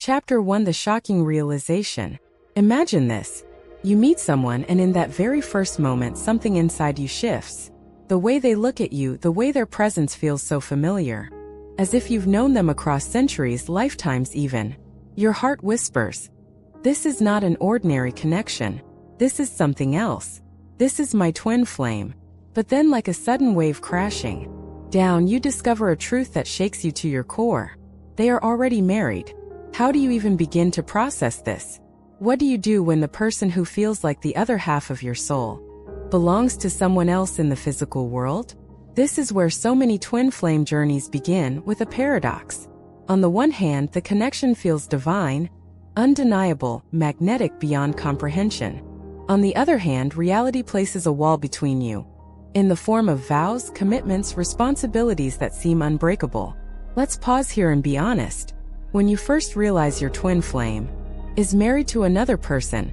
Chapter 1: The Shocking Realization. Imagine this. You meet someone, and in that very first moment something inside you shifts. The way they look at you, the way their presence feels so familiar. As if you've known them across centuries, lifetimes even. Your heart whispers, "This is not an ordinary connection. This is something else. This is my twin flame." But then, like a sudden wave crashing down, you discover a truth that shakes you to your core. They are already married. How do you even begin to process this? What do you do when the person who feels like the other half of your soul belongs to someone else in the physical world? This is where so many twin flame journeys begin, with a paradox. On the one hand, the connection feels divine, undeniable, magnetic beyond comprehension. On the other hand, reality places a wall between you, in the form of vows, commitments, responsibilities that seem unbreakable. Let's pause here and be honest. When you first realize your twin flame is married to another person,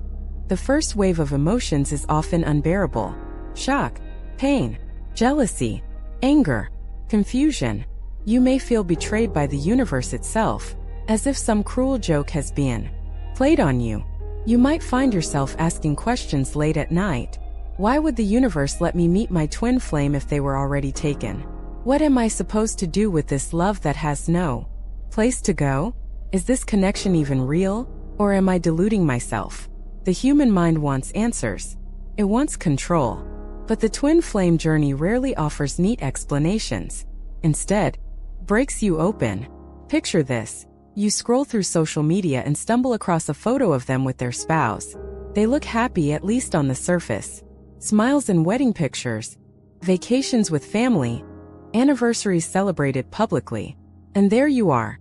the first wave of emotions is often unbearable. Shock, pain, jealousy, anger, confusion. You may feel betrayed by the universe itself, as if some cruel joke has been played on you. You might find yourself asking questions late at night. Why would the universe let me meet my twin flame if they were already taken? What am I supposed to do with this love that has no place to go? Is this connection even real? Or am I deluding myself? The human mind wants answers. It wants control. But the twin flame journey rarely offers neat explanations. Instead, breaks you open. Picture this. You scroll through social media and stumble across a photo of them with their spouse. They look happy, at least on the surface. Smiles and wedding pictures, vacations with family, anniversaries celebrated publicly. And there you are,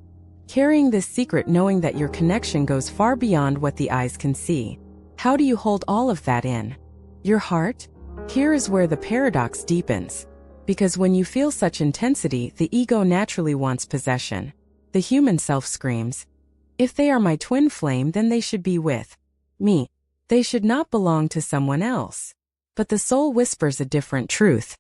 carrying this secret, knowing that your connection goes far beyond what the eyes can see. How do you hold all of that in your heart? Here is where the paradox deepens. Because when you feel such intensity, the ego naturally wants possession. The human self screams, "If they are my twin flame, then they should be with me. They should not belong to someone else." But the soul whispers a different truth.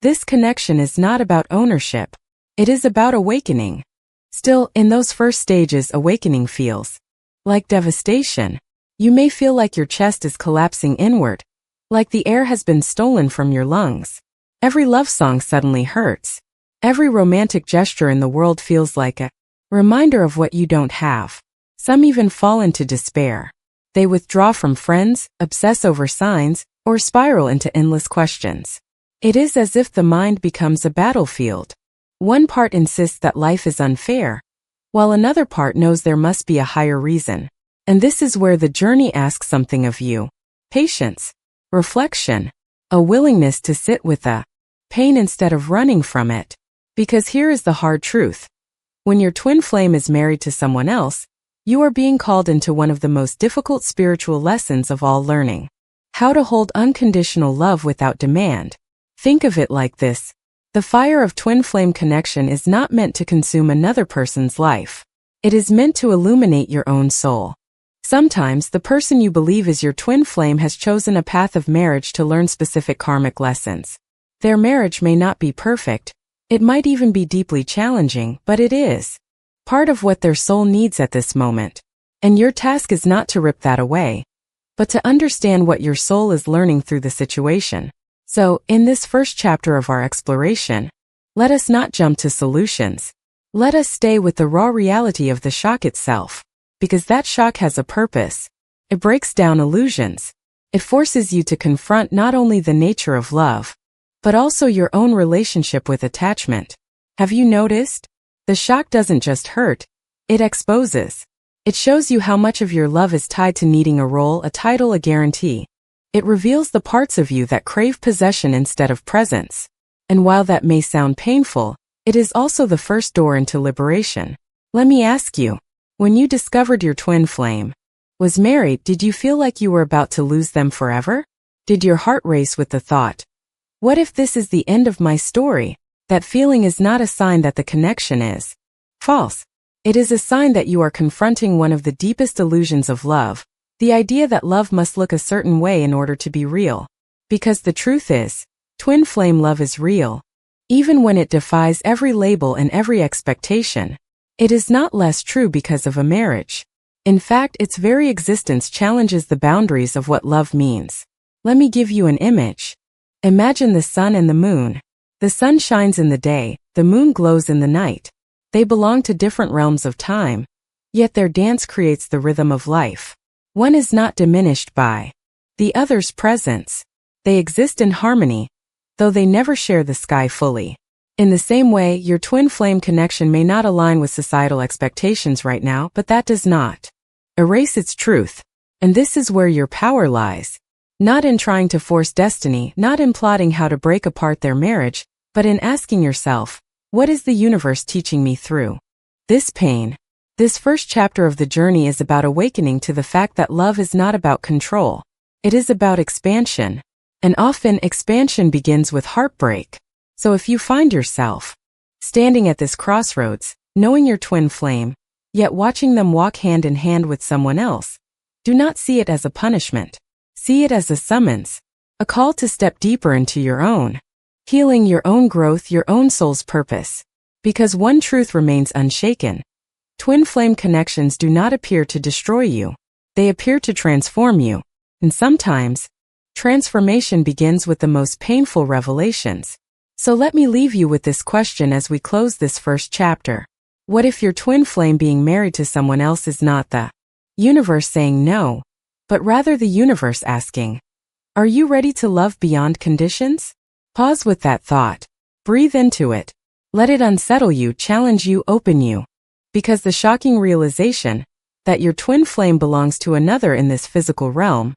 This connection is not about ownership. It is about awakening. Still, in those first stages, awakening feels like devastation. You may feel like your chest is collapsing inward, like the air has been stolen from your lungs. Every love song suddenly hurts. Every romantic gesture in the world feels like a reminder of what you don't have. Some even fall into despair. They withdraw from friends, obsess over signs, or spiral into endless questions. It is as if the mind becomes a battlefield. One part insists that life is unfair, while another part knows there must be a higher reason. And this is where the journey asks something of you. Patience, reflection, a willingness to sit with the pain instead of running from it. Because here is the hard truth. When your twin flame is married to someone else, you are being called into one of the most difficult spiritual lessons of all: learning how to hold unconditional love without demand. Think of it like this. The fire of twin flame connection is not meant to consume another person's life. It is meant to illuminate your own soul. Sometimes the person you believe is your twin flame has chosen a path of marriage to learn specific karmic lessons. Their marriage may not be perfect. It might even be deeply challenging, but it is part of what their soul needs at this moment. And your task is not to rip that away, but to understand what your soul is learning through the situation. So, in this first chapter of our exploration, let us not jump to solutions. Let us stay with the raw reality of the shock itself, because that shock has a purpose. It breaks down illusions. It forces you to confront not only the nature of love, but also your own relationship with attachment. Have you noticed? The shock doesn't just hurt, it exposes. It shows you how much of your love is tied to needing a role, a title, a guarantee. It reveals the parts of you that crave possession instead of presence. And while that may sound painful, it is also the first door into liberation. Let me ask you, when you discovered your twin flame was married, did you feel like you were about to lose them forever? Did your heart race with the thought, "What if this is the end of my story?" That feeling is not a sign that the connection is false. It is a sign that you are confronting one of the deepest illusions of love, the idea that love must look a certain way in order to be real. Because the truth is, twin flame love is real. Even when it defies every label and every expectation, it is not less true because of a marriage. In fact, its very existence challenges the boundaries of what love means. Let me give you an image. Imagine the sun and the moon. The sun shines in the day, the moon glows in the night. They belong to different realms of time, yet their dance creates the rhythm of life. One is not diminished by the other's presence. They exist in harmony, though they never share the sky fully. In the same way, your twin flame connection may not align with societal expectations right now, but that does not erase its truth. And this is where your power lies. Not in trying to force destiny, not in plotting how to break apart their marriage, but in asking yourself, what is the universe teaching me through this pain? This first chapter of the journey is about awakening to the fact that love is not about control. It is about expansion. And often expansion begins with heartbreak. So if you find yourself standing at this crossroads, knowing your twin flame, yet watching them walk hand in hand with someone else, do not see it as a punishment. See it as a summons, a call to step deeper into your own healing, your own growth, your own soul's purpose. Because one truth remains unshaken. Twin flame connections do not appear to destroy you. They appear to transform you. And sometimes, transformation begins with the most painful revelations. So let me leave you with this question as we close this first chapter. What if your twin flame being married to someone else is not the universe saying no, but rather the universe asking, are you ready to love beyond conditions? Pause with that thought. Breathe into it. Let it unsettle you, challenge you, open you. Because the shocking realization that your twin flame belongs to another in this physical realm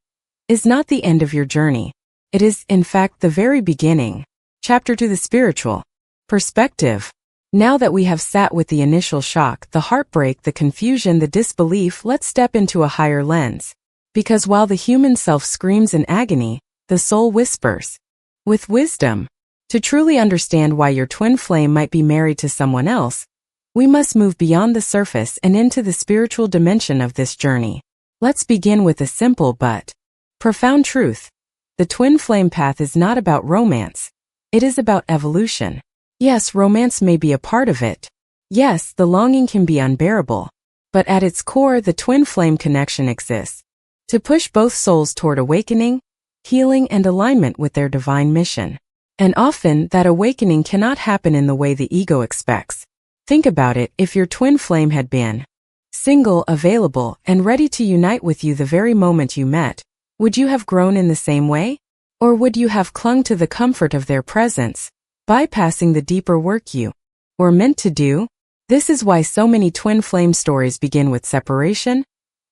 is not the end of your journey. It is, in fact, the very beginning. Chapter 2: The Spiritual Perspective. Now that we have sat with the initial shock, the heartbreak, the confusion, the disbelief, let's step into a higher lens. Because while the human self screams in agony, the soul whispers with wisdom. To truly understand why your twin flame might be married to someone else, we must move beyond the surface and into the spiritual dimension of this journey. Let's begin with a simple but profound truth. The twin flame path is not about romance. It is about evolution. Yes, romance may be a part of it. Yes, the longing can be unbearable. But at its core, the twin flame connection exists to push both souls toward awakening, healing, and alignment with their divine mission. And often, that awakening cannot happen in the way the ego expects. Think about it. If your twin flame had been single, available, and ready to unite with you the very moment you met, would you have grown in the same way? Or would you have clung to the comfort of their presence, bypassing the deeper work you were meant to do? This is why so many twin flame stories begin with separation,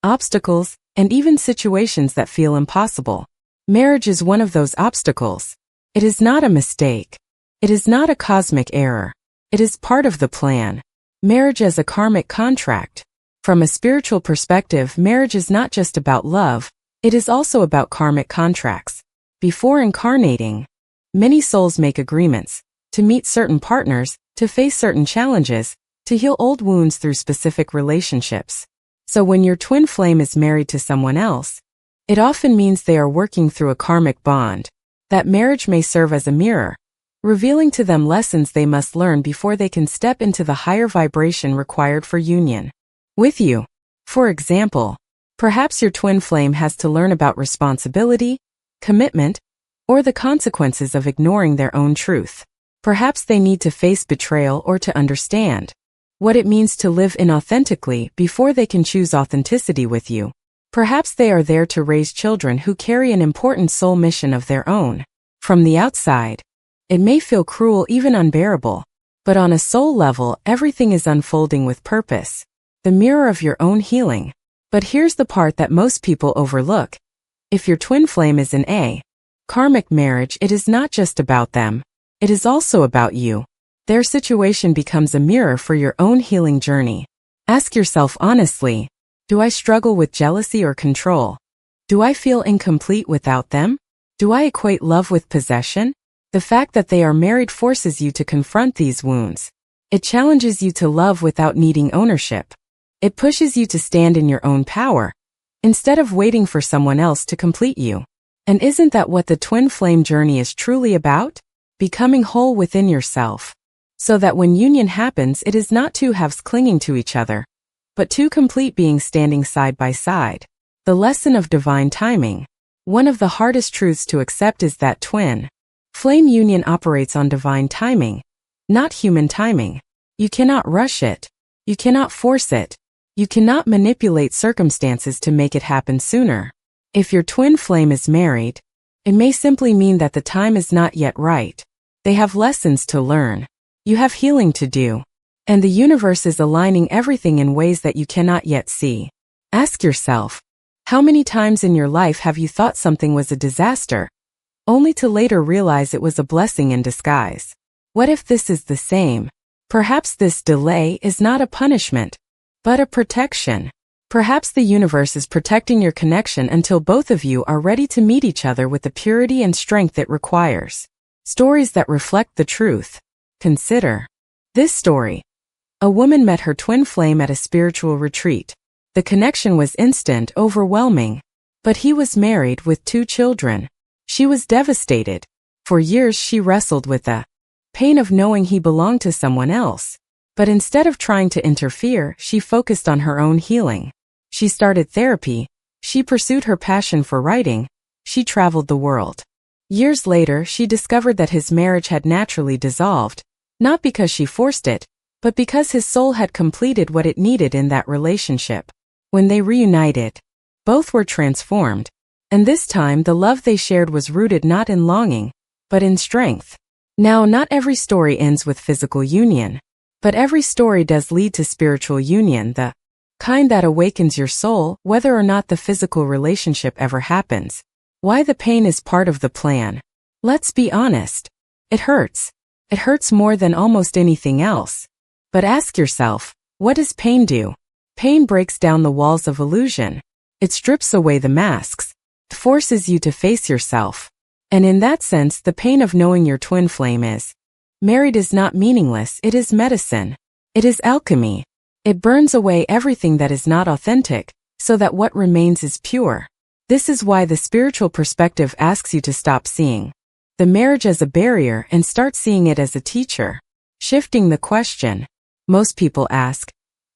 obstacles, and even situations that feel impossible. Marriage is one of those obstacles. It is not a mistake. It is not a cosmic error. It is part of the plan. Marriage as a karmic contract. From a spiritual perspective, marriage is not just about love, it is also about karmic contracts. Before incarnating, many souls make agreements to meet certain partners, to face certain challenges, to heal old wounds through specific relationships. So when your twin flame is married to someone else, it often means they are working through a karmic bond. That marriage may serve as a mirror, revealing to them lessons they must learn before they can step into the higher vibration required for union with you. For example, perhaps your twin flame has to learn about responsibility, commitment, or the consequences of ignoring their own truth. Perhaps they need to face betrayal or to understand what it means to live inauthentically before they can choose authenticity with you. Perhaps they are there to raise children who carry an important soul mission of their own. From the outside, it may feel cruel, even unbearable. But on a soul level, everything is unfolding with purpose. The mirror of your own healing. But here's the part that most people overlook. If your twin flame is in a karmic marriage, it is not just about them. It is also about you. Their situation becomes a mirror for your own healing journey. Ask yourself honestly, do I struggle with jealousy or control? Do I feel incomplete without them? Do I equate love with possession? The fact that they are married forces you to confront these wounds. It challenges you to love without needing ownership. It pushes you to stand in your own power, instead of waiting for someone else to complete you. And isn't that what the twin flame journey is truly about? Becoming whole within yourself. So that when union happens, it is not two halves clinging to each other, but two complete beings standing side by side. The lesson of divine timing. One of the hardest truths to accept is that twin flame union operates on divine timing, not human timing. You cannot rush it. You cannot force it. You cannot manipulate circumstances to make it happen sooner. If your twin flame is married, it may simply mean that the time is not yet right. They have lessons to learn. You have healing to do. And the universe is aligning everything in ways that you cannot yet see. Ask yourself, how many times in your life have you thought something was a disaster, only to later realize it was a blessing in disguise? What if this is the same? Perhaps this delay is not a punishment, but a protection. Perhaps the universe is protecting your connection until both of you are ready to meet each other with the purity and strength it requires. Stories that reflect the truth. Consider this story. A woman met her twin flame at a spiritual retreat. The connection was instant, overwhelming. But he was married with 2 children. She was devastated. For years she wrestled with the pain of knowing he belonged to someone else. But instead of trying to interfere, she focused on her own healing. She started therapy. She pursued her passion for writing. She traveled the world. Years later, she discovered that his marriage had naturally dissolved, not because she forced it, but because his soul had completed what it needed in that relationship. When they reunited, both were transformed, and this time the love they shared was rooted not in longing, but in strength. Now, not every story ends with physical union, but every story does lead to spiritual union, the kind that awakens your soul, whether or not the physical relationship ever happens. Why the pain is part of the plan. Let's be honest. It hurts. It hurts more than almost anything else. But ask yourself, what does pain do? Pain breaks down the walls of illusion. It strips away the masks. It forces you to face yourself. And in that sense, the pain of knowing your twin flame is married is not meaningless, it is medicine. It is alchemy. It burns away everything that is not authentic, so that what remains is pure. This is why the spiritual perspective asks you to stop seeing the marriage as a barrier and start seeing it as a teacher. Shifting the question. Most people ask,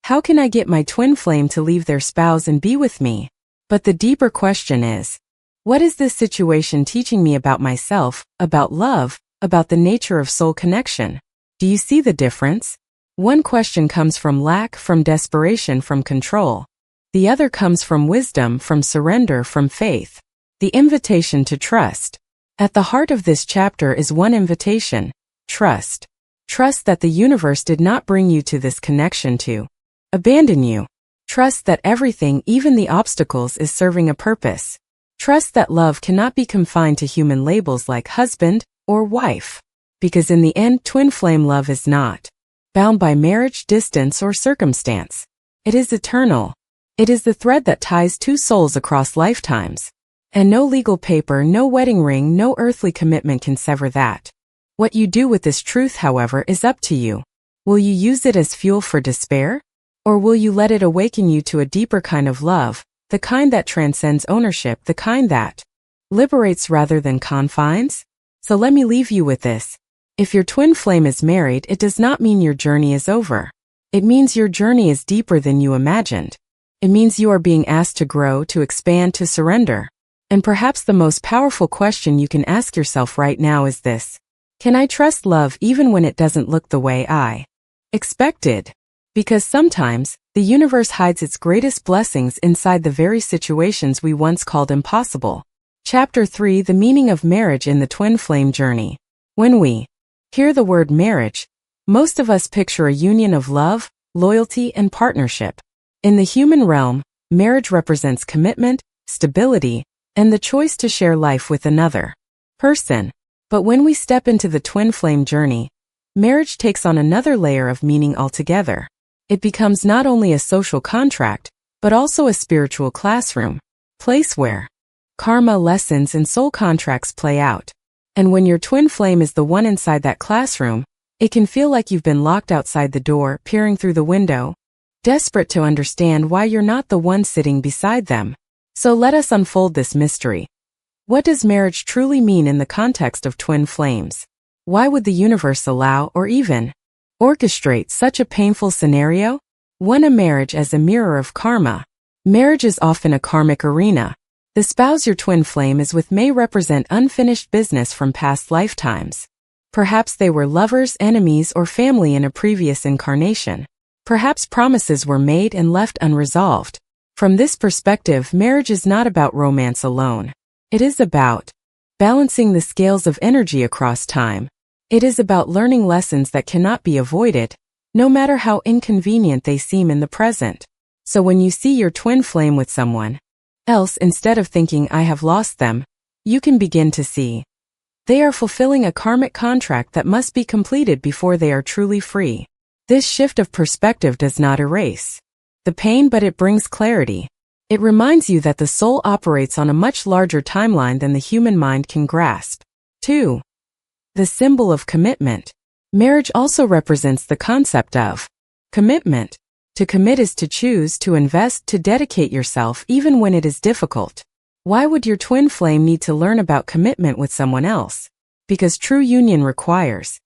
how can I get my twin flame to leave their spouse and be with me? But the deeper question is, what is this situation teaching me about myself, about love, about the nature of soul connection? Do you see the difference? One question comes from lack, from desperation, from control. The other comes from wisdom, from surrender, from faith. The invitation to trust. At the heart of this chapter is one invitation: trust. Trust that the universe did not bring you to this connection to abandon you. Trust that everything, even the obstacles, is serving a purpose. Trust that love cannot be confined to human labels like husband or wife. Because in the end, twin flame love is not bound by marriage, distance, or circumstance. It is eternal. It is the thread that ties 2 souls across lifetimes. And no legal paper, no wedding ring, no earthly commitment can sever that. What you do with this truth, however, is up to you. Will you use it as fuel for despair? Or will you let it awaken you to a deeper kind of love, the kind that transcends ownership, the kind that liberates rather than confines? So let me leave you with this. If your twin flame is married, it does not mean your journey is over. It means your journey is deeper than you imagined. It means you are being asked to grow, to expand, to surrender. And perhaps the most powerful question you can ask yourself right now is this: can I trust love even when it doesn't look the way I expected? Because sometimes, the universe hides its greatest blessings inside the very situations we once called impossible. Chapter 3: The Meaning of Marriage in the Twin Flame Journey. When we hear the word marriage, most of us picture a union of love, loyalty, and partnership. In the human realm, marriage represents commitment, stability, and the choice to share life with another person. But when we step into the twin flame journey, marriage takes on another layer of meaning altogether. It becomes not only a social contract, but also a spiritual classroom, place where karma lessons and soul contracts play out. And when your twin flame is the one inside that classroom, it can feel like you've been locked outside the door, peering through the window, desperate to understand why you're not the one sitting beside them. So let us unfold this mystery. What does marriage truly mean in the context of twin flames? Why would the universe allow or even orchestrate such a painful scenario? 1. A marriage as a mirror of karma. Marriage is often a karmic arena. The spouse your twin flame is with may represent unfinished business from past lifetimes. Perhaps they were lovers, enemies, or family in a previous incarnation. Perhaps promises were made and left unresolved. From this perspective, marriage is not about romance alone. It is about balancing the scales of energy across time. It is about learning lessons that cannot be avoided, no matter how inconvenient they seem in the present. So when you see your twin flame with someone else, instead of thinking I have lost them, you can begin to see they are fulfilling a karmic contract that must be completed before they are truly free. This shift of perspective does not erase the pain, but it brings clarity. It reminds you that the soul operates on a much larger timeline than the human mind can grasp. 2. The symbol of commitment. Marriage also represents the concept of commitment. To commit is to choose, to invest, to dedicate yourself even when it is difficult. Why would your twin flame need to learn about commitment with someone else? Because true union requires.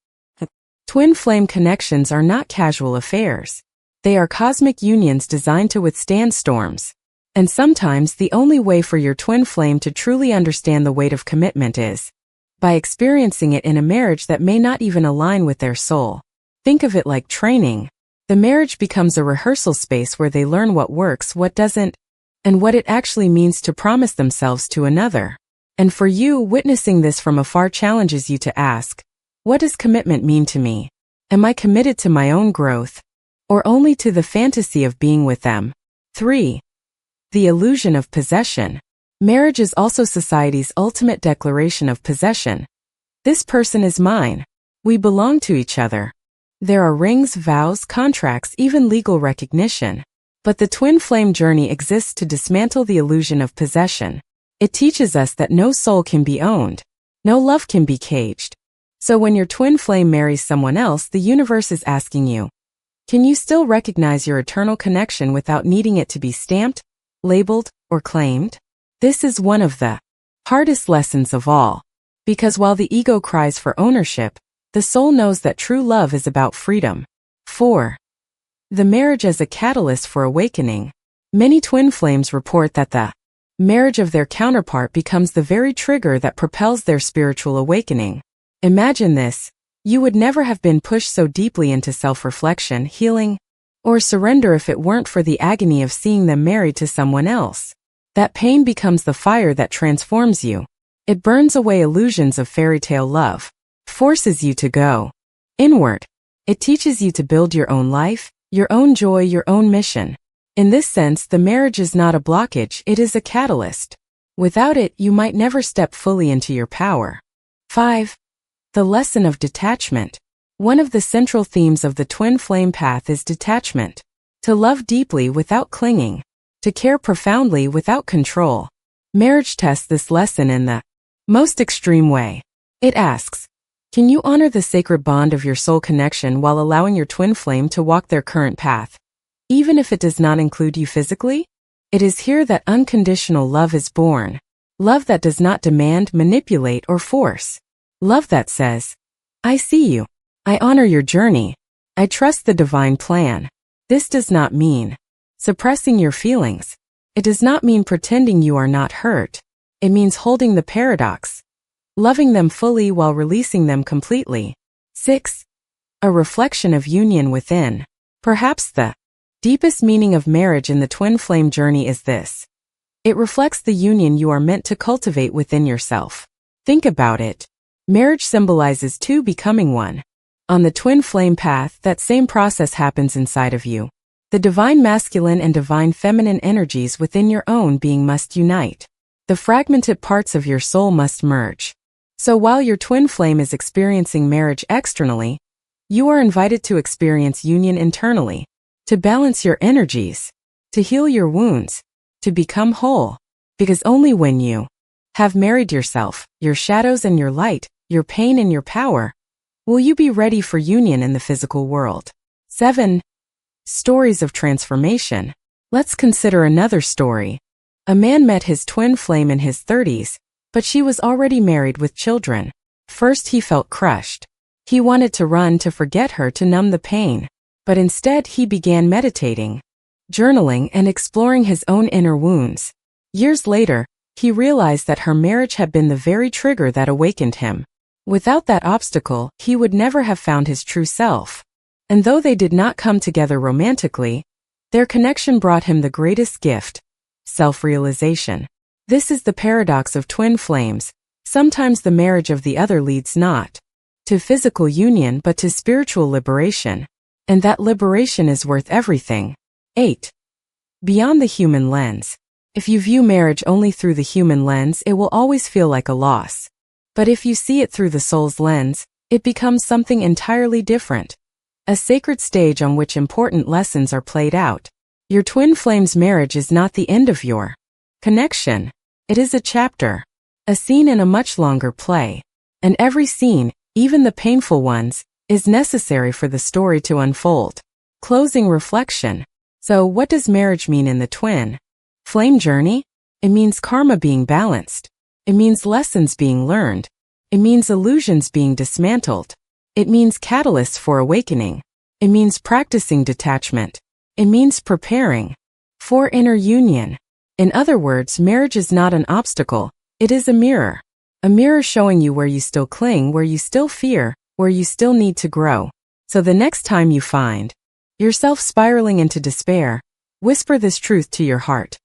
Twin flame connections are not casual affairs. They are cosmic unions designed to withstand storms. And sometimes the only way for your twin flame to truly understand the weight of commitment is by experiencing it in a marriage that may not even align with their soul. Think of it like training. The marriage becomes a rehearsal space where they learn what works, what doesn't, and what it actually means to promise themselves to another. And for you, witnessing this from afar challenges you to ask, what does commitment mean to me? Am I committed to my own growth, or only to the fantasy of being with them? 3. The illusion of possession. Marriage is also society's ultimate declaration of possession. This person is mine. We belong to each other. There are rings, vows, contracts, even legal recognition. But the twin flame journey exists to dismantle the illusion of possession. It teaches us that no soul can be owned. No love can be caged. So when your twin flame marries someone else, the universe is asking you, can you still recognize your eternal connection without needing it to be stamped, labeled, or claimed? This is one of the hardest lessons of all. Because while the ego cries for ownership, the soul knows that true love is about freedom. 4. The marriage as a catalyst for awakening. Many twin flames report that the marriage of their counterpart becomes the very trigger that propels their spiritual awakening. Imagine this. You would never have been pushed so deeply into self-reflection, healing, or surrender if it weren't for the agony of seeing them married to someone else. That pain becomes the fire that transforms you. It burns away illusions of fairy tale love, forces you to go inward. It teaches you to build your own life, your own joy, your own mission. In this sense, the marriage is not a blockage, it is a catalyst. Without it, you might never step fully into your power. 5. The lesson of detachment. One of the central themes of the twin flame path is detachment. To love deeply without clinging. To care profoundly without control. Marriage tests this lesson in the most extreme way. It asks, can you honor the sacred bond of your soul connection while allowing your twin flame to walk their current path, even if it does not include you physically? It is here that unconditional love is born. Love that does not demand, manipulate, or force. Love that says, I see you. I honor your journey. I trust the divine plan. This does not mean suppressing your feelings. It does not mean pretending you are not hurt. It means holding the paradox, loving them fully while releasing them completely. 6. A reflection of union within. Perhaps the deepest meaning of marriage in the twin flame journey is this. It reflects the union you are meant to cultivate within yourself. Think about it. Marriage symbolizes two becoming one. On the twin flame path, that same process happens inside of you. The divine masculine and divine feminine energies within your own being must unite. The fragmented parts of your soul must merge. So while your twin flame is experiencing marriage externally, you are invited to experience union internally, to balance your energies, to heal your wounds, to become whole. Because only when you have married yourself, your shadows and your light, your pain and your power, will you be ready for union in the physical world. 7. Stories of transformation. Let's consider another story. A man met his twin flame in his 30s, but she was already married with children. First he felt crushed. He wanted to run, to forget her, to numb the pain. But instead he began meditating, journaling, and exploring his own inner wounds. Years later, he realized that her marriage had been the very trigger that awakened him. Without that obstacle, he would never have found his true self. And though they did not come together romantically, their connection brought him the greatest gift: self-realization. This is the paradox of twin flames. Sometimes the marriage of the other leads not to physical union but to spiritual liberation. And that liberation is worth everything. 8. Beyond the human lens. If you view marriage only through the human lens, it will always feel like a loss. But if you see it through the soul's lens, it becomes something entirely different. A sacred stage on which important lessons are played out. Your twin flame's marriage is not the end of your connection. It is a chapter, a scene in a much longer play. And every scene, even the painful ones, is necessary for the story to unfold. Closing reflection. So what does marriage mean in the twin flame journey? It means karma being balanced. It means lessons being learned. It means illusions being dismantled. It means catalysts for awakening. It means practicing detachment. It means preparing for inner union. In other words, marriage is not an obstacle, it is a mirror. A mirror showing you where you still cling, where you still fear, where you still need to grow. So the next time you find yourself spiraling into despair, whisper this truth to your heart: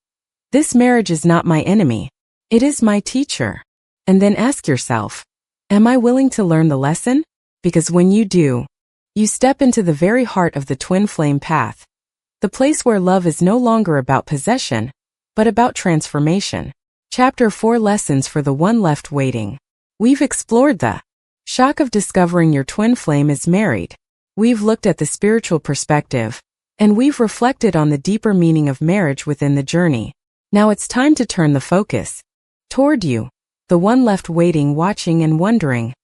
this marriage is not my enemy. It is my teacher. And then ask yourself, am I willing to learn the lesson? Because when you do, you step into the very heart of the twin flame path. The place where love is no longer about possession, but about transformation. Chapter 4: Lessons for the one left waiting. We've explored the shock of discovering your twin flame is married. We've looked at the spiritual perspective, and we've reflected on the deeper meaning of marriage within the journey. Now it's time to turn the focus toward you, the one left waiting, watching, and wondering,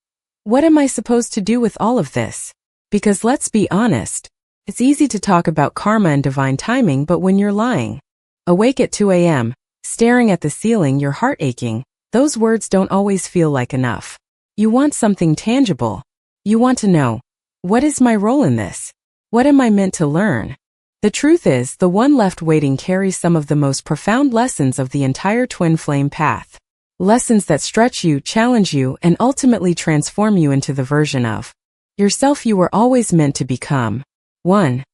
what am I supposed to do with all of this? Because let's be honest, it's easy to talk about karma and divine timing, but when you're lying awake at 2 a.m., staring at the ceiling, your heart aching, those words don't always feel like enough. You want something tangible. You want to know, what is my role in this? What am I meant to learn? The truth is, the one left waiting carries some of the most profound lessons of the entire twin flame path. Lessons that stretch you, challenge you, and ultimately transform you into the version of yourself you were always meant to become. 1.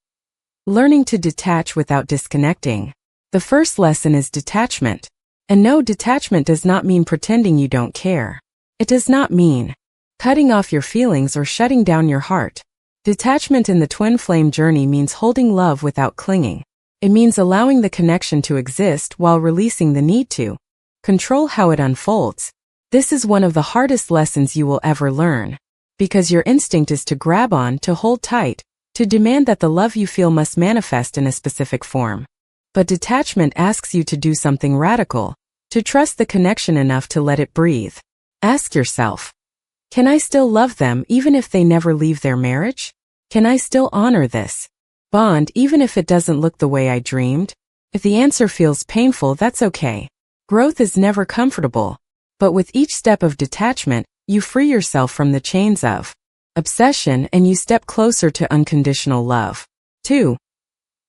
Learning to detach without disconnecting. The first lesson is detachment. And no, detachment does not mean pretending you don't care. It does not mean cutting off your feelings or shutting down your heart. Detachment in the twin flame journey means holding love without clinging. It means allowing the connection to exist while releasing the need to control how it unfolds. This is one of the hardest lessons you will ever learn. Because your instinct is to grab on, to hold tight, to demand that the love you feel must manifest in a specific form. But detachment asks you to do something radical, to trust the connection enough to let it breathe. Ask yourself, can I still love them even if they never leave their marriage? Can I still honor this bond even if it doesn't look the way I dreamed? If the answer feels painful, that's okay. Growth is never comfortable. But with each step of detachment, you free yourself from the chains of obsession and you step closer to unconditional love. 2.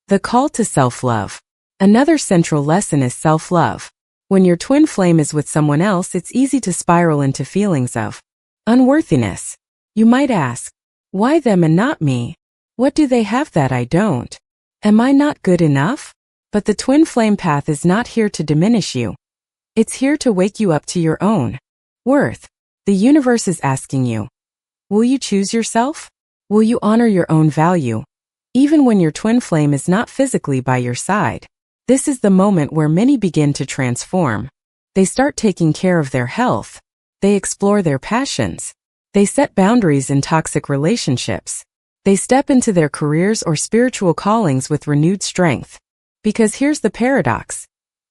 The call to self-love. Another central lesson is self-love. When your twin flame is with someone else, it's easy to spiral into feelings of unworthiness. You might ask, why them and not me? What do they have that I don't? Am I not good enough? But the twin flame path is not here to diminish you. It's here to wake you up to your own worth. The universe is asking you, will you choose yourself? Will you honor your own value, even when your twin flame is not physically by your side? This is the moment where many begin to transform. They start taking care of their health. They explore their passions. They set boundaries in toxic relationships. They step into their careers or spiritual callings with renewed strength. Because here's the paradox.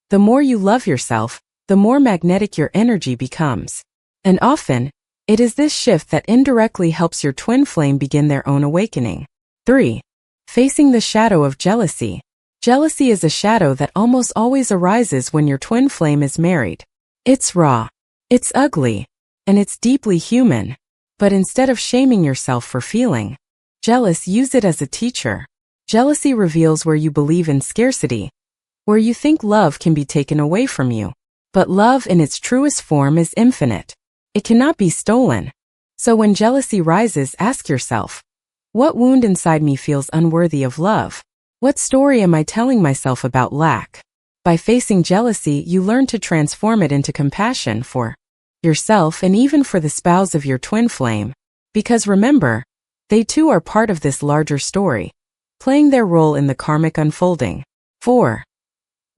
The more you love yourself, the more magnetic your energy becomes. And often, it is this shift that indirectly helps your twin flame begin their own awakening. 3. Facing the shadow of jealousy. Jealousy is a shadow that almost always arises when your twin flame is married. It's raw, it's ugly, and it's deeply human. But instead of shaming yourself for feeling jealous, use it as a teacher. Jealousy reveals where you believe in scarcity, where you think love can be taken away from you. But love in its truest form is infinite. It cannot be stolen. So when jealousy rises, ask yourself, what wound inside me feels unworthy of love? What story am I telling myself about lack? By facing jealousy, you learn to transform it into compassion for yourself and even for the spouse of your twin flame. Because remember, they too are part of this larger story, playing their role in the karmic unfolding. 4.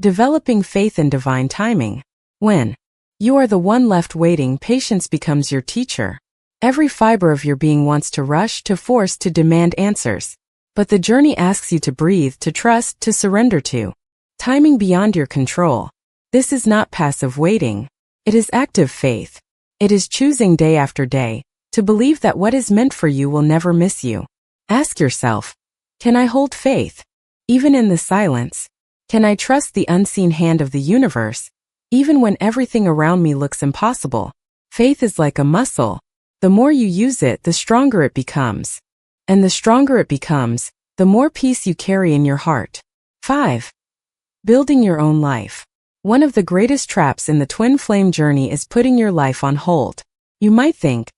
Developing faith in divine timing. When you are the one left waiting, patience becomes your teacher. Every fiber of your being wants to rush, to force, to demand answers. But the journey asks you to breathe, to trust, to surrender to timing beyond your control. This is not passive waiting. It is active faith. It is choosing day after day to believe that what is meant for you will never miss you. Ask yourself, can I hold faith? Even in the silence, can I trust the unseen hand of the universe? Even when everything around me looks impossible. Faith is like a muscle. The more you use it, the stronger it becomes. And the stronger it becomes, the more peace you carry in your heart. 5. Building your own life. One of the greatest traps in the twin flame journey is putting your life on hold. You might think,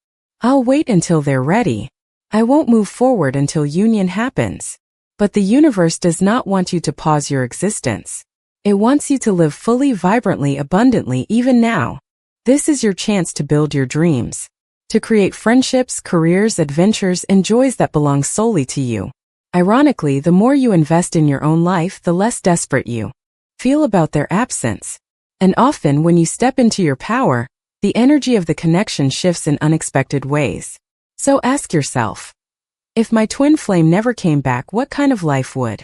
I'll wait until they're ready. I won't move forward until union happens. But the universe does not want you to pause your existence. It wants you to live fully, vibrantly, abundantly, even now. This is your chance to build your dreams, to create friendships, careers, adventures, and joys that belong solely to you. Ironically, the more you invest in your own life, the less desperate you feel about their absence. And often, when you step into your power, the energy of the connection shifts in unexpected ways. So ask yourself, if my twin flame never came back, what kind of life would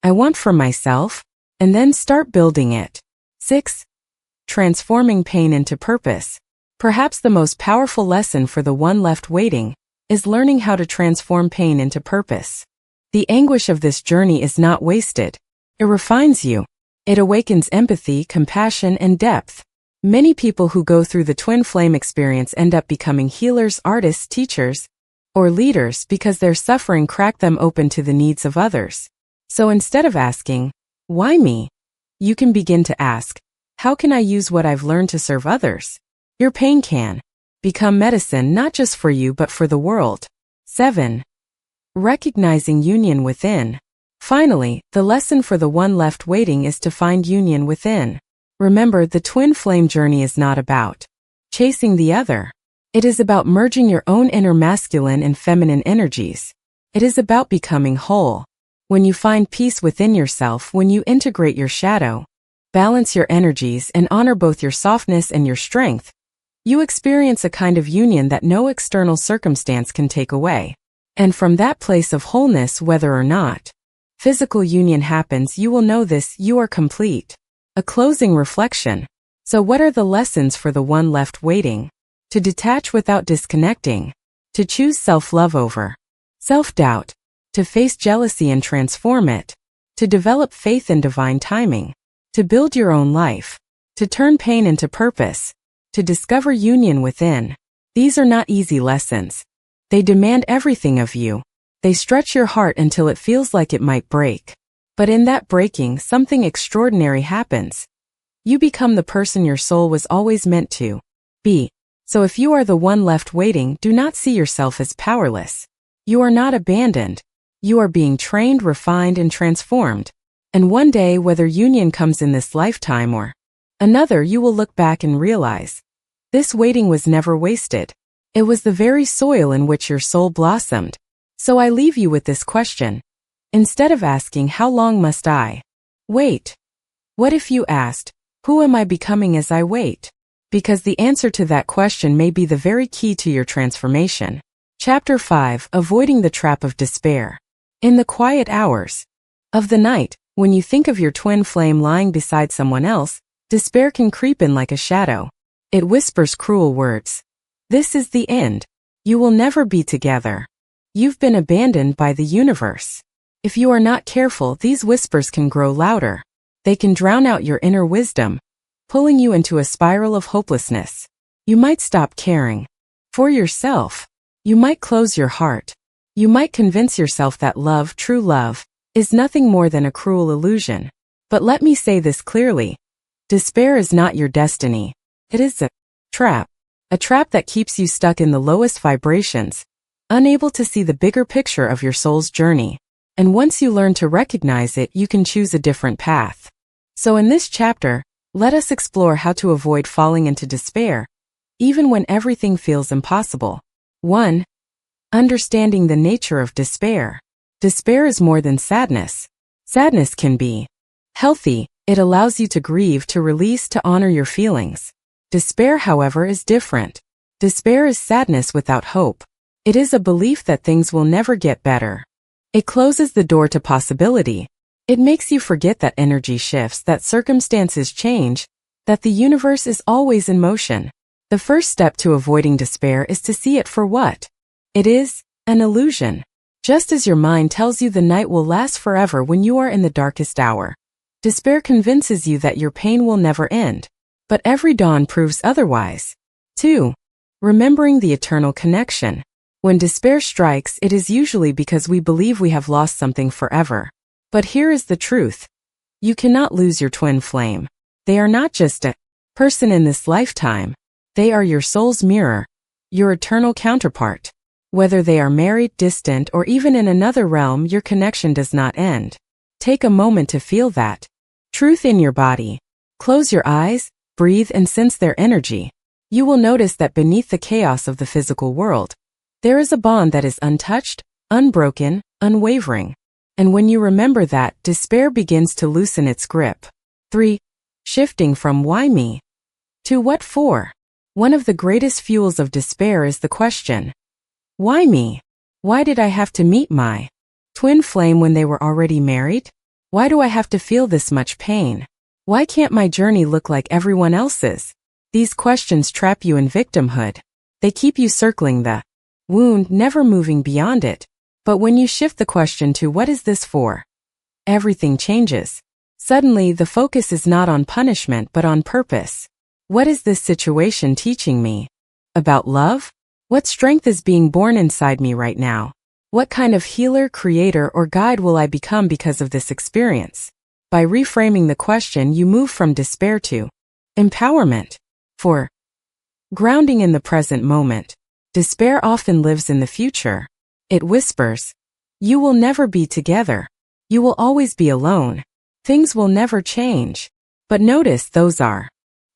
I want for myself? And then start building it. 6. Transforming pain into purpose. Perhaps the most powerful lesson for the one left waiting is learning how to transform pain into purpose. The anguish of this journey is not wasted. It refines you. It awakens empathy, compassion, and depth. Many people who go through the twin flame experience end up becoming healers, artists, teachers, or leaders because their suffering cracked them open to the needs of others. So instead of asking, why me? You can begin to ask, how can I use what I've learned to serve others? Your pain can become medicine not just for you but for the world. 7. Recognizing union within. Finally, the lesson for the one left waiting is to find union within. Remember, the twin flame journey is not about chasing the other. It is about merging your own inner masculine and feminine energies. It is about becoming whole. When you find peace within yourself, when you integrate your shadow, balance your energies, and honor both your softness and your strength, you experience a kind of union that no external circumstance can take away. And from that place of wholeness, whether or not physical union happens, you will know this: you are complete. A closing reflection. So what are the lessons for the one left waiting? To detach without disconnecting. To choose self-love over self-doubt. To face jealousy and transform it. To develop faith in divine timing. To build your own life. To turn pain into purpose. To discover union within. These are not easy lessons. They demand everything of you. They stretch your heart until it feels like it might break. But in that breaking, something extraordinary happens. You become the person your soul was always meant to be. So if you are the one left waiting, do not see yourself as powerless. You are not abandoned. You are being trained, refined, and transformed. And one day, whether union comes in this lifetime or another, you will look back and realize this waiting was never wasted. It was the very soil in which your soul blossomed. So I leave you with this question. Instead of asking, how long must I wait? What if you asked, who am I becoming as I wait? Because the answer to that question may be the very key to your transformation. Chapter 5. Avoiding the trap of despair. In the quiet hours of the night, when you think of your twin flame lying beside someone else, despair can creep in like a shadow. It whispers cruel words. This is the end. You will never be together. You've been abandoned by the universe. If you are not careful, these whispers can grow louder. They can drown out your inner wisdom, pulling you into a spiral of hopelessness. You might stop caring for yourself. You might close your heart. You might convince yourself that love, true love, is nothing more than a cruel illusion. But let me say this clearly. Despair is not your destiny. It is a trap. A trap that keeps you stuck in the lowest vibrations, unable to see the bigger picture of your soul's journey. And once you learn to recognize it, you can choose a different path. So in this chapter, let us explore how to avoid falling into despair, even when everything feels impossible. 1. Understanding the nature of despair. Despair is more than sadness. Sadness can be healthy. It allows you to grieve, to release, to honor your feelings. Despair, however, is different. Despair is sadness without hope. It is a belief that things will never get better. It closes the door to possibility. It makes you forget that energy shifts, that circumstances change, that the universe is always in motion. The first step to avoiding despair is to see it for what it is, an illusion. Just as your mind tells you the night will last forever when you are in the darkest hour, despair convinces you that your pain will never end. But every dawn proves otherwise. 2. Remembering the eternal connection. When despair strikes, it is usually because we believe we have lost something forever. But here is the truth. You cannot lose your twin flame. They are not just a person in this lifetime. They are your soul's mirror, your eternal counterpart. Whether they are married, distant, or even in another realm, your connection does not end. Take a moment to feel that truth in your body. Close your eyes, breathe, and sense their energy. You will notice that beneath the chaos of the physical world, there is a bond that is untouched, unbroken, unwavering. And when you remember that, despair begins to loosen its grip. 3. Shifting from why me to what for. One of the greatest fuels of despair is the question, why me? Why did I have to meet my twin flame when they were already married? Why do I have to feel this much pain? Why can't my journey look like everyone else's? These questions trap you in victimhood. They keep you circling the wound, never moving beyond it. But when you shift the question to what is this for? Everything changes. Suddenly, the focus is not on punishment but on purpose. What is this situation teaching me? About love? What strength is being born inside me right now? What kind of healer, creator, or guide will I become because of this experience? By reframing the question, you move from despair to empowerment. 4. Grounding in the present moment. Despair often lives in the future. It whispers, you will never be together. You will always be alone. Things will never change. But notice those are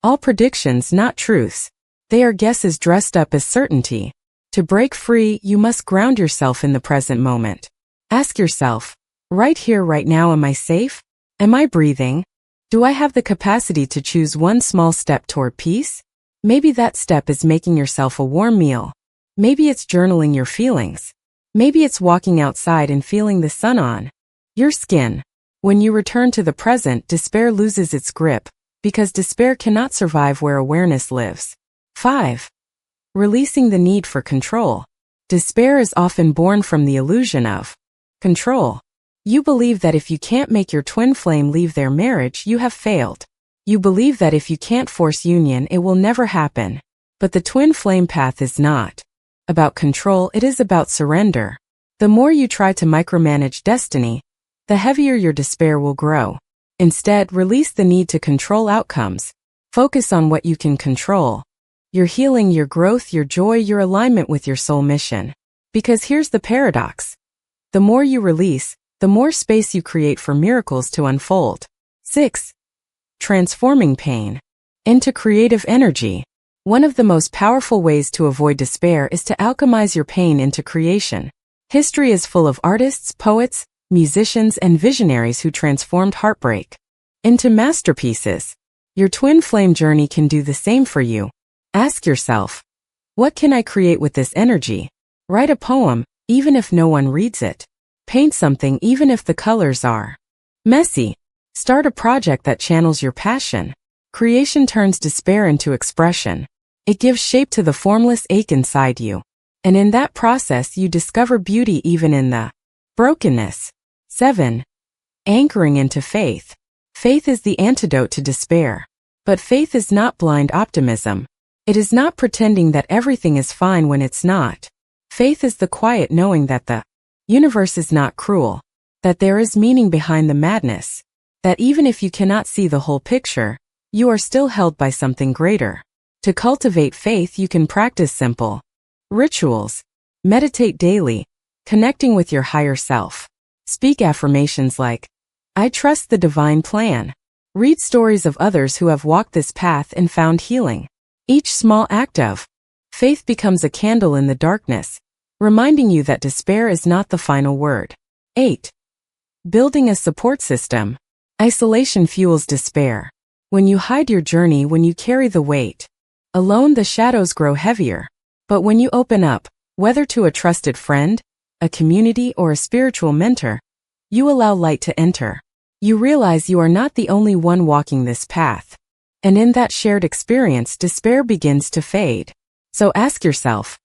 all predictions, not truths. They are guesses dressed up as certainty. To break free, you must ground yourself in the present moment. Ask yourself, right here, right now, am I safe? Am I breathing? Do I have the capacity to choose one small step toward peace? Maybe that step is making yourself a warm meal. Maybe it's journaling your feelings. Maybe it's walking outside and feeling the sun on your skin. When you return to the present, despair loses its grip, because despair cannot survive where awareness lives. 5. Releasing the need for control. Despair is often born from the illusion of control. You believe that if you can't make your twin flame leave their marriage, you have failed. You believe that if you can't force union, it will never happen. But the twin flame path is not about control, it is about surrender. The more you try to micromanage destiny, the heavier your despair will grow. Instead, release the need to control outcomes. Focus on what you can control. Your healing, your growth, your joy, your alignment with your soul mission. Because here's the paradox. The more you release, the more space you create for miracles to unfold. 6. Transforming pain into creative energy. One of the most powerful ways to avoid despair is to alchemize your pain into creation. History is full of artists, poets, musicians, and visionaries who transformed heartbreak into masterpieces. Your twin flame journey can do the same for you. Ask yourself, what can I create with this energy? Write a poem, even if no one reads it. Paint something, even if the colors are messy. Start a project that channels your passion. Creation turns despair into expression. It gives shape to the formless ache inside you. And in that process, you discover beauty even in the brokenness. 7. Anchoring into faith. Faith is the antidote to despair. But faith is not blind optimism. It is not pretending that everything is fine when it's not. Faith is the quiet knowing that the universe is not cruel. that there is meaning behind the madness, that even if you cannot see the whole picture, you are still held by something greater. To cultivate faith, you can practice simple rituals, meditate daily, connecting with your higher self. Speak affirmations like, I trust the divine plan. Read stories of others who have walked this path and found healing. Each small act of faith becomes a candle in the darkness, reminding you that despair is not the final word. 8. Building a support system. Isolation fuels despair. When you hide your journey, when you carry the weight alone, the shadows grow heavier. But when you open up, whether to a trusted friend, a community, or a spiritual mentor, you allow light to enter. You realize you are not the only one walking this path. And in that shared experience, despair begins to fade. So ask yourself,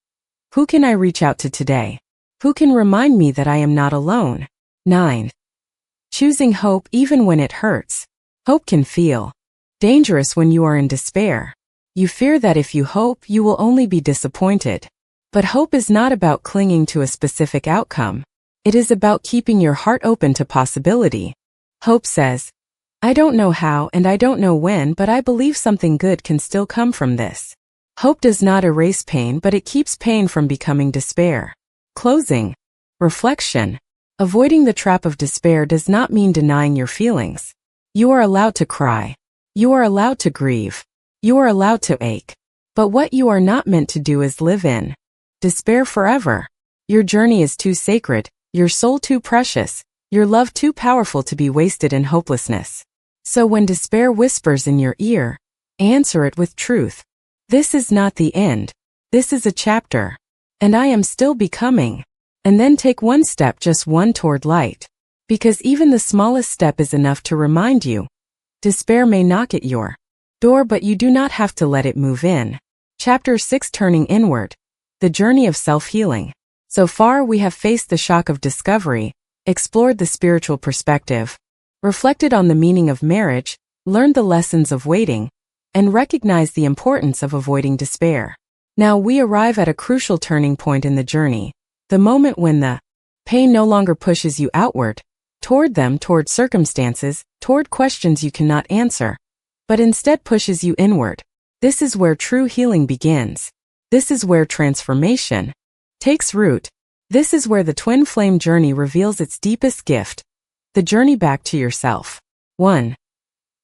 who can I reach out to today? Who can remind me that I am not alone? 9. Choosing hope even when it hurts. Hope can feel dangerous when you are in despair. You fear that if you hope, you will only be disappointed. But hope is not about clinging to a specific outcome. It is about keeping your heart open to possibility. Hope says, I don't know how and I don't know when, but I believe something good can still come from this. Hope does not erase pain, but it keeps pain from becoming despair. Closing. Reflection. Avoiding the trap of despair does not mean denying your feelings. You are allowed to cry. You are allowed to grieve. You are allowed to ache. But what you are not meant to do is live in despair forever. Your journey is too sacred, your soul too precious, your love too powerful to be wasted in hopelessness. So when despair whispers in your ear, answer it with truth. This is not the end. This is a chapter. And I am still becoming. And then take one step, just one, toward light. Because even the smallest step is enough to remind you. Despair may knock at your door, but you do not have to let it move in. Chapter 6, Turning Inward. The Journey of Self-Healing. So far we have faced the shock of discovery, explored the spiritual perspective, reflected on the meaning of marriage, learned the lessons of waiting, and recognized the importance of avoiding despair. Now we arrive at a crucial turning point in the journey, the moment when the pain no longer pushes you outward, toward circumstances, toward questions you cannot answer, but instead pushes you inward. This is where true healing begins. This is where transformation takes root. This is where the twin flame journey reveals its deepest gift, the journey back to yourself. 1.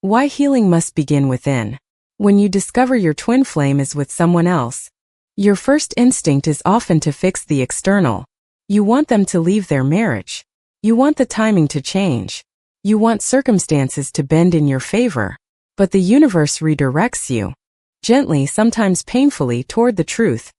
Why healing must begin within. When you discover your twin flame is with someone else, your first instinct is often to fix the external. You want them to leave their marriage. You want the timing to change. You want circumstances to bend in your favor. But the universe redirects you, gently, sometimes painfully, toward the truth.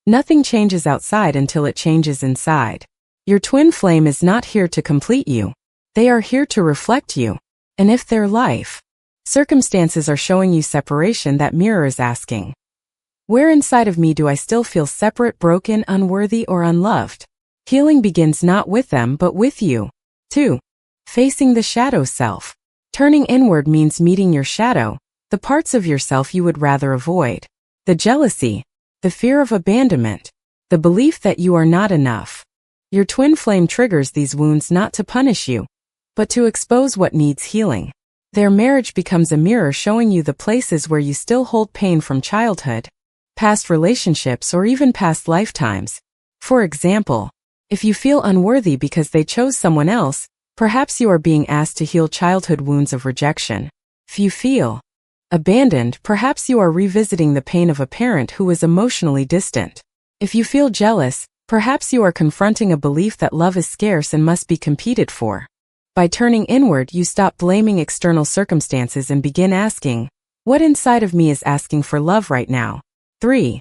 Nothing changes outside until it changes inside. Your twin flame is not here to complete you. They are here to reflect you. And if their life circumstances are showing you separation, that mirror is asking, where inside of me do I still feel separate, broken, unworthy, or unloved? Healing begins not with them but with you. 2. Facing the shadow self. Turning inward means meeting your shadow, the parts of yourself you would rather avoid. The jealousy, the fear of abandonment, the belief that you are not enough. Your twin flame triggers these wounds not to punish you, but to expose what needs healing. Their marriage becomes a mirror showing you the places where you still hold pain from childhood, past relationships, or even past lifetimes. For example, if you feel unworthy because they chose someone else, perhaps you are being asked to heal childhood wounds of rejection. If you feel abandoned, perhaps you are revisiting the pain of a parent who was emotionally distant. If you feel jealous, perhaps you are confronting a belief that love is scarce and must be competed for. By turning inward, you stop blaming external circumstances and begin asking, what inside of me is asking for love right now? 3.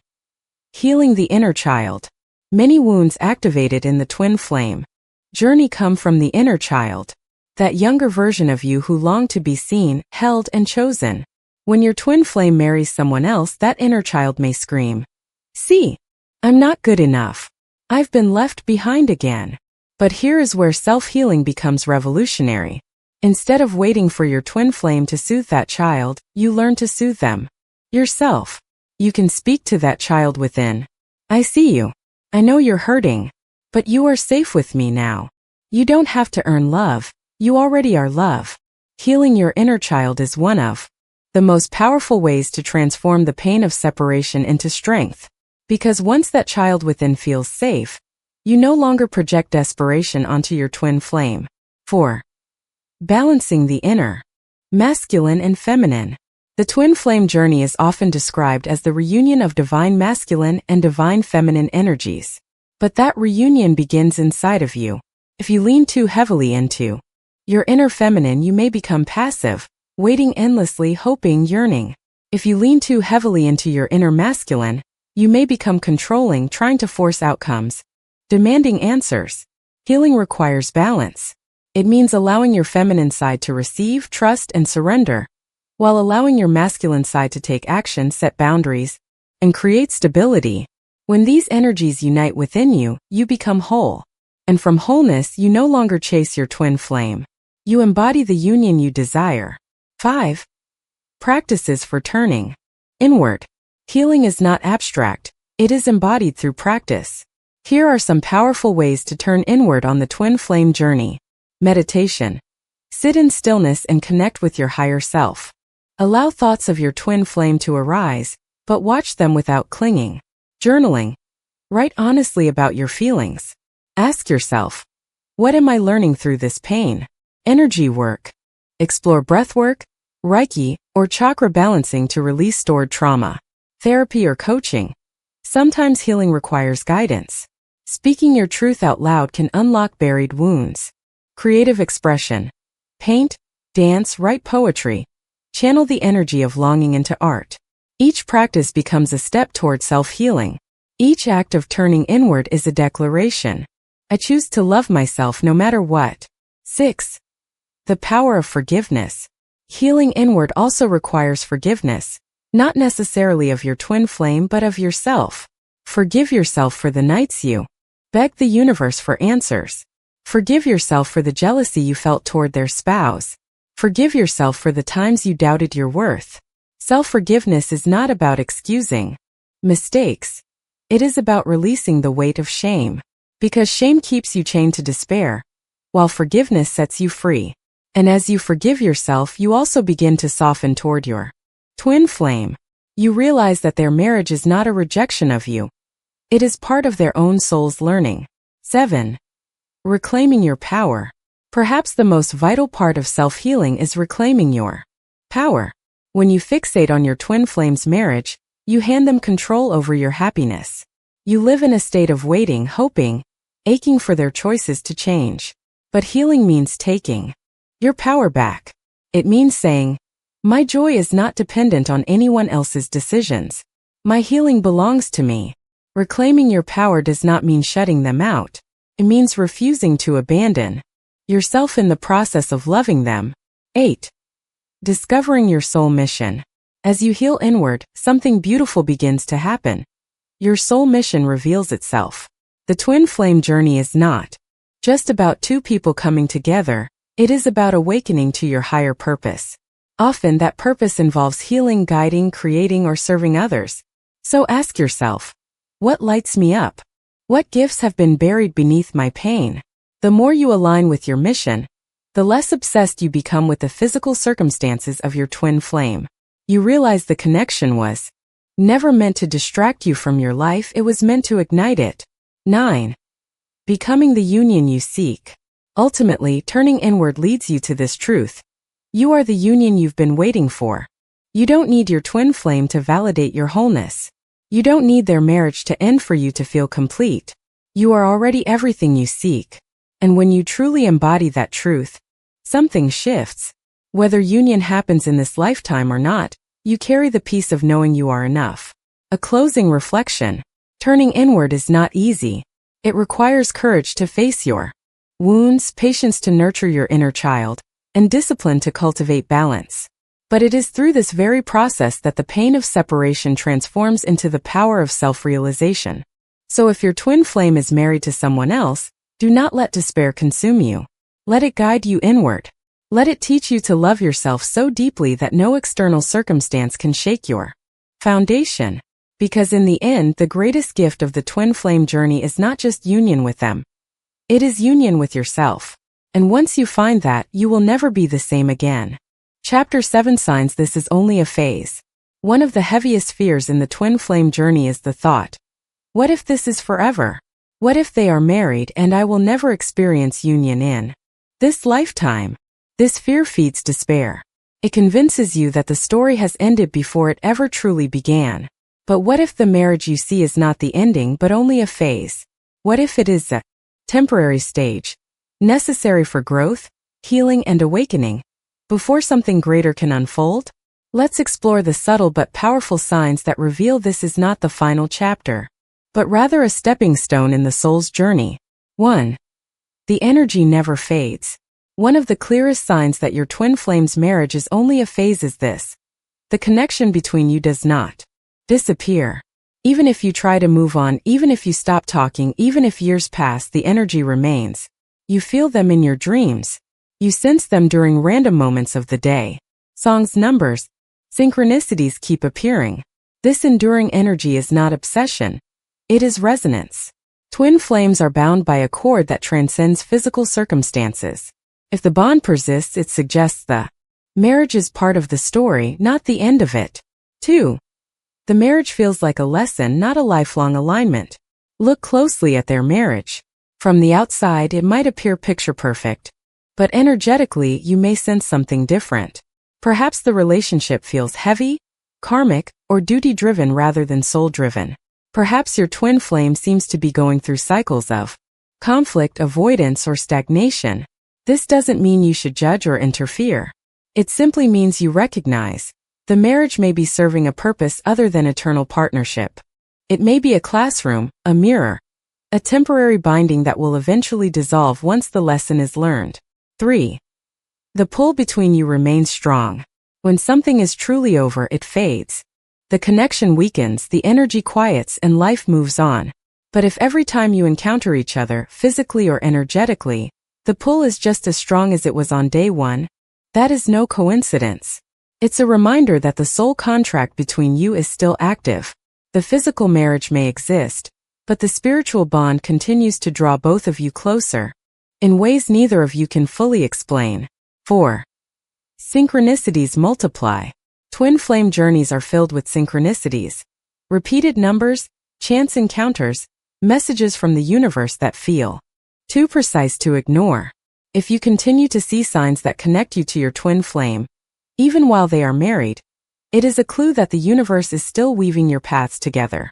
Healing the inner child. Many wounds activated in the twin flame journey come from the inner child, that younger version of you who longed to be seen, held, and chosen. When your twin flame marries someone else, that inner child may scream, see, I'm not good enough. I've been left behind again. But here is where self-healing becomes revolutionary. Instead of waiting for your twin flame to soothe that child, you learn to soothe them yourself. You can speak to that child within. I see you. I know you're hurting. But you are safe with me now. You don't have to earn love, you already are love. Healing your inner child is one of the most powerful ways to transform the pain of separation into strength. Because once that child within feels safe, you no longer project desperation onto your twin flame. 4. Balancing the inner, masculine and feminine. The twin flame journey is often described as the reunion of divine masculine and divine feminine energies. But that reunion begins inside of you. If you lean too heavily into your inner feminine, you may become passive, waiting endlessly, hoping, yearning. If you lean too heavily into your inner masculine, you may become controlling, trying to force outcomes, demanding answers. Healing requires balance. It means allowing your feminine side to receive, trust, and surrender, while allowing your masculine side to take action, set boundaries, and create stability. When these energies unite within you, you become whole. And from wholeness, you no longer chase your twin flame. You embody the union you desire. 5. Practices for turning inward. Healing is not abstract, it is embodied through practice. Here are some powerful ways to turn inward on the twin flame journey. Meditation. Sit in stillness and connect with your higher self. Allow thoughts of your twin flame to arise, but watch them without clinging. Journaling. Write honestly about your feelings. Ask yourself, what am I learning through this pain? Energy work. Explore breathwork, Reiki, or chakra balancing to release stored trauma. Therapy or coaching. Sometimes healing requires guidance. Speaking your truth out loud can unlock buried wounds. Creative expression. Paint, dance, write poetry. Channel the energy of longing into art. Each practice becomes a step toward self-healing. Each act of turning inward is a declaration. I choose to love myself no matter what. 6. The power of forgiveness. Healing inward also requires forgiveness, not necessarily of your twin flame but of yourself. Forgive yourself for the nights you begged the universe for answers. Forgive yourself for the jealousy you felt toward their spouse. Forgive yourself for the times you doubted your worth. Self-forgiveness is not about excusing mistakes. It is about releasing the weight of shame. Because shame keeps you chained to despair, while forgiveness sets you free. And as you forgive yourself, you also begin to soften toward your twin flame. You realize that their marriage is not a rejection of you. It is part of their own soul's learning. 7. Reclaiming your power. Perhaps the most vital part of self-healing is reclaiming your power. When you fixate on your twin flame's marriage, you hand them control over your happiness. You live in a state of waiting, hoping, aching for their choices to change. But healing means taking your power back. It means saying, my joy is not dependent on anyone else's decisions. My healing belongs to me. Reclaiming your power does not mean shutting them out. It means refusing to abandon yourself in the process of loving them. 8. Discovering your soul mission. As you heal inward, something beautiful begins to happen. Your soul mission reveals itself. The twin flame journey is not just about two people coming together, it is about awakening to your higher purpose. Often that purpose involves healing, guiding, creating, or serving others. So ask yourself, what lights me up? What gifts have been buried beneath my pain? The more you align with your mission, the less obsessed you become with the physical circumstances of your twin flame. You realize the connection was never meant to distract you from your life, it was meant to ignite it. 9. Becoming the union you seek. Ultimately, turning inward leads you to this truth. You are the union you've been waiting for. You don't need your twin flame to validate your wholeness. You don't need their marriage to end for you to feel complete. You are already everything you seek. And when you truly embody that truth, something shifts. Whether union happens in this lifetime or not, you carry the peace of knowing you are enough. A closing reflection. Turning inward is not easy. It requires courage to face your wounds, patience to nurture your inner child, and discipline to cultivate balance. But it is through this very process that the pain of separation transforms into the power of self-realization. So if your twin flame is married to someone else, do not let despair consume you. Let it guide you inward. Let it teach you to love yourself so deeply that no external circumstance can shake your foundation. Because in the end, the greatest gift of the twin flame journey is not just union with them. It is union with yourself. And once you find that, you will never be the same again. Chapter 7 Signs this is only a phase. One of the heaviest fears in the twin flame journey is the thought, what if this is forever? What if they are married and I will never experience union in this lifetime? This fear feeds despair. It convinces you that the story has ended before it ever truly began. But what if the marriage you see is not the ending but only a phase? What if it is a temporary stage, necessary for growth, healing and awakening, before something greater can unfold? Let's explore the subtle but powerful signs that reveal this is not the final chapter, but rather a stepping stone in the soul's journey. 1. The energy never fades. One of the clearest signs that your twin flame's marriage is only a phase is this. The connection between you does not disappear. Even if you try to move on, even if you stop talking, even if years pass, the energy remains. You feel them in your dreams. You sense them during random moments of the day. Songs, numbers, synchronicities keep appearing. This enduring energy is not obsession. It is resonance. Twin flames are bound by a cord that transcends physical circumstances. If the bond persists, it suggests the marriage is part of the story, not the end of it. 2. The marriage feels like a lesson, not a lifelong alignment. Look closely at their marriage. From the outside, it might appear picture perfect, but energetically, you may sense something different. Perhaps the relationship feels heavy, karmic, or duty-driven rather than soul-driven. Perhaps your twin flame seems to be going through cycles of conflict, avoidance, or stagnation. This doesn't mean you should judge or interfere. It simply means you recognize the marriage may be serving a purpose other than eternal partnership. It may be a classroom, a mirror, a temporary binding that will eventually dissolve once the lesson is learned. 3. The pull between you remains strong. When something is truly over, it fades. The connection weakens, the energy quiets, and life moves on. But if every time you encounter each other, physically or energetically, the pull is just as strong as it was on day one, that is no coincidence. It's a reminder that the soul contract between you is still active. The physical marriage may exist, but the spiritual bond continues to draw both of you closer, in ways neither of you can fully explain. 4. Synchronicities multiply. Twin flame journeys are filled with synchronicities, repeated numbers, chance encounters, messages from the universe that feel too precise to ignore. If you continue to see signs that connect you to your twin flame, even while they are married, it is a clue that the universe is still weaving your paths together.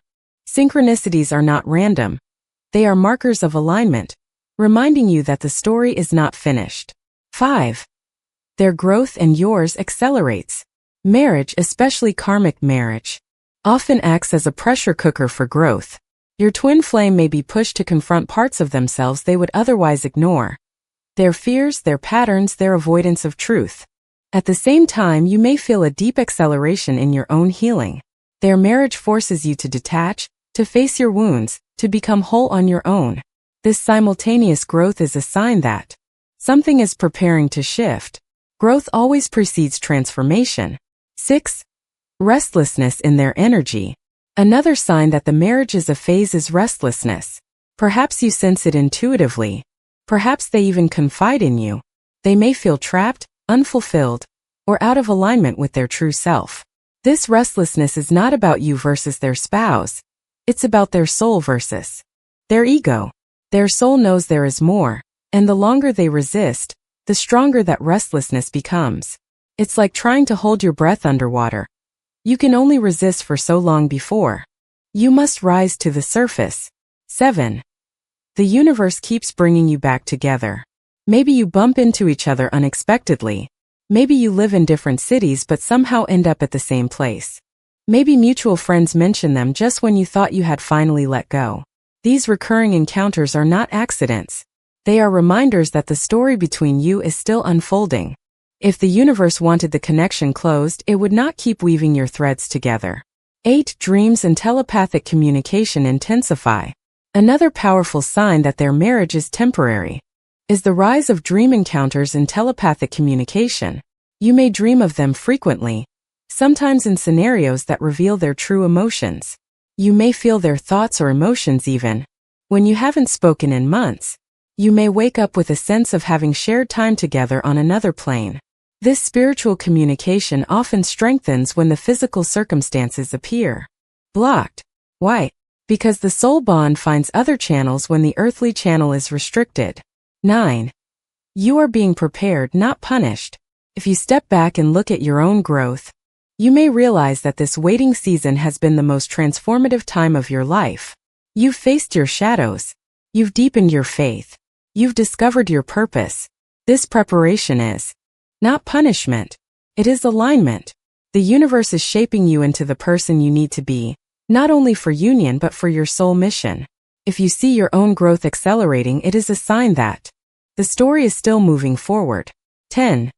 Synchronicities are not random. They are markers of alignment, reminding you that the story is not finished. 5. Their growth and yours accelerates. Marriage, especially karmic marriage, often acts as a pressure cooker for growth. Your twin flame may be pushed to confront parts of themselves they would otherwise ignore. Their fears, their patterns, their avoidance of truth. At the same time, you may feel a deep acceleration in your own healing. Their marriage forces you to detach, to face your wounds, to become whole on your own. This simultaneous growth is a sign that something is preparing to shift. Growth always precedes transformation. 6. Restlessness in their energy. Another sign that the marriage is a phase is restlessness. Perhaps you sense it intuitively. Perhaps they even confide in you. They may feel trapped, unfulfilled, or out of alignment with their true self. This restlessness is not about you versus their spouse. It's about their soul versus their ego. Their soul knows there is more, and the longer they resist, the stronger that restlessness becomes. It's like trying to hold your breath underwater. You can only resist for so long before you must rise to the surface. 7. The universe keeps bringing you back together. Maybe you bump into each other unexpectedly. Maybe you live in different cities but somehow end up at the same place. Maybe mutual friends mention them just when you thought you had finally let go. These recurring encounters are not accidents. They are reminders that the story between you is still unfolding. If the universe wanted the connection closed, it would not keep weaving your threads together. 8. Dreams and telepathic communication intensify. Another powerful sign that their marriage is temporary is the rise of dream encounters and telepathic communication. You may dream of them frequently, sometimes in scenarios that reveal their true emotions. You may feel their thoughts or emotions even when you haven't spoken in months. You may wake up with a sense of having shared time together on another plane. This spiritual communication often strengthens when the physical circumstances appear blocked. Why? Because the soul bond finds other channels when the earthly channel is restricted. 9. You are being prepared, not punished. If you step back and look at your own growth, you may realize that this waiting season has been the most transformative time of your life. You've faced your shadows. You've deepened your faith. You've discovered your purpose. This preparation is not punishment. It is alignment. The universe is shaping you into the person you need to be, not only for union but for your soul mission. If you see your own growth accelerating, it is a sign that the story is still moving forward. 10.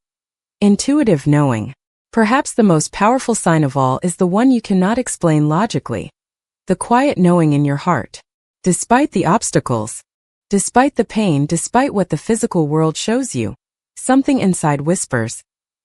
Intuitive knowing. Perhaps the most powerful sign of all is the one you cannot explain logically. The quiet knowing in your heart. Despite the obstacles, despite the pain, despite what the physical world shows you, something inside whispers,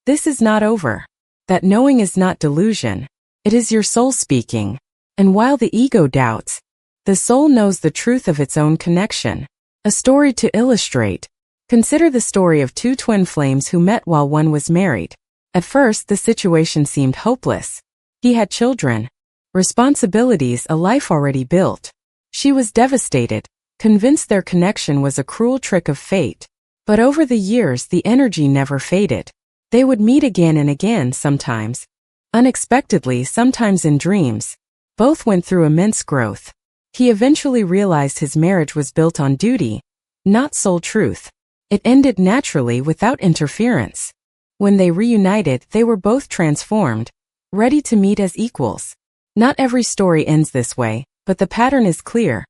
this is not over. That knowing is not delusion. It is your soul speaking. And while the ego doubts, the soul knows the truth of its own connection. A story to illustrate. Consider the story of two twin flames who met while one was married. At first, the situation seemed hopeless. He had children, responsibilities, a life already built. She was devastated, convinced their connection was a cruel trick of fate. But over the years, the energy never faded. They would meet again and again, sometimes unexpectedly, sometimes in dreams. Both went through immense growth. He eventually realized his marriage was built on duty, not soul truth. It ended naturally without interference. When they reunited, they were both transformed, ready to meet as equals. Not every story ends this way, but the pattern is clear.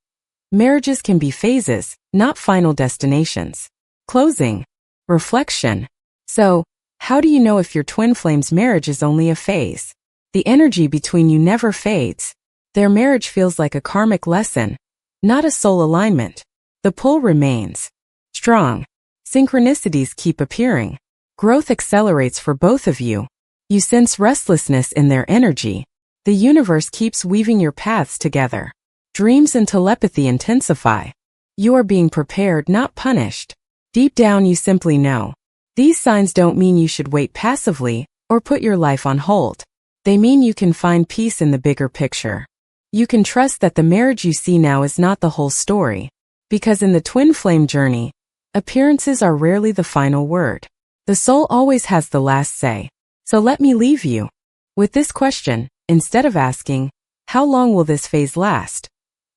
Marriages can be phases, not final destinations. Closing. Reflection. So, how do you know if your twin flame's marriage is only a phase? The energy between you never fades. Their marriage feels like a karmic lesson, not a soul alignment. The pull remains strong. Synchronicities keep appearing. Growth accelerates for both of you. You sense restlessness in their energy. The universe keeps weaving your paths together. Dreams and telepathy intensify. You are being prepared, not punished. Deep down, you simply know. These signs don't mean you should wait passively or put your life on hold. They mean you can find peace in the bigger picture. You can trust that the marriage you see now is not the whole story. Because in the twin flame journey, appearances are rarely the final word. The soul always has the last say. So let me leave you with this question. Instead of asking, how long will this phase last?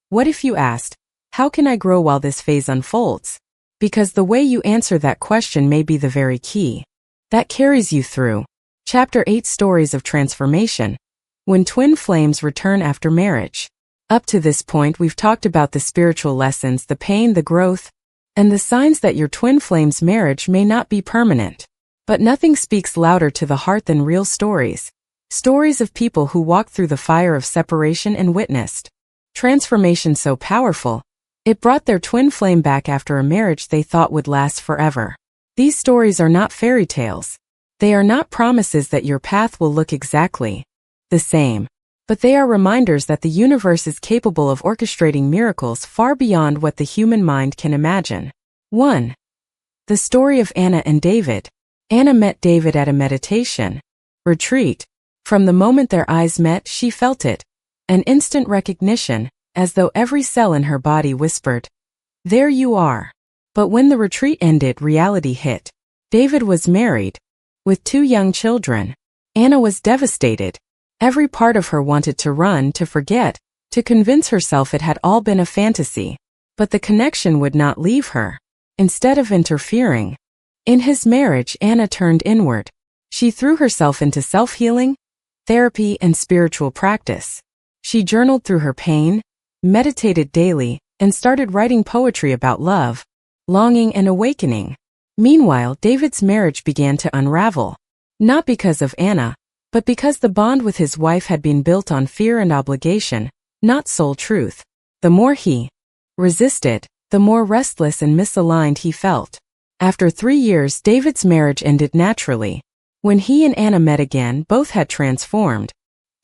What if you asked, how can I grow while this phase unfolds? Because the way you answer that question may be the very key that carries you through. Chapter 8, Stories of Transformation. When twin flames return after marriage. Up to this point, we've talked about the spiritual lessons, the pain, the growth, and the signs that your twin flame's marriage may not be permanent. But nothing speaks louder to the heart than real stories. Stories of people who walked through the fire of separation and witnessed transformation so powerful, it brought their twin flame back after a marriage they thought would last forever. These stories are not fairy tales. They are not promises that your path will look exactly the same. But they are reminders that the universe is capable of orchestrating miracles far beyond what the human mind can imagine. 1. The story of Anna and David. Anna met David at a meditation retreat. From the moment their eyes met, she felt it. An instant recognition, as though every cell in her body whispered, "There you are." But when the retreat ended, reality hit. David was married, with 2 young children. Anna was devastated. Every part of her wanted to run, to forget, to convince herself it had all been a fantasy. But the connection would not leave her. Instead of interfering in his marriage, Anna turned inward. She threw herself into self-healing, therapy, and spiritual practice. She journaled through her pain, meditated daily, and started writing poetry about love, longing, and awakening. Meanwhile, David's marriage began to unravel. Not because of Anna, but because the bond with his wife had been built on fear and obligation, not soul truth. The more he resisted, the more restless and misaligned he felt. After 3 years, David's marriage ended naturally. When he and Anna met again, both had transformed.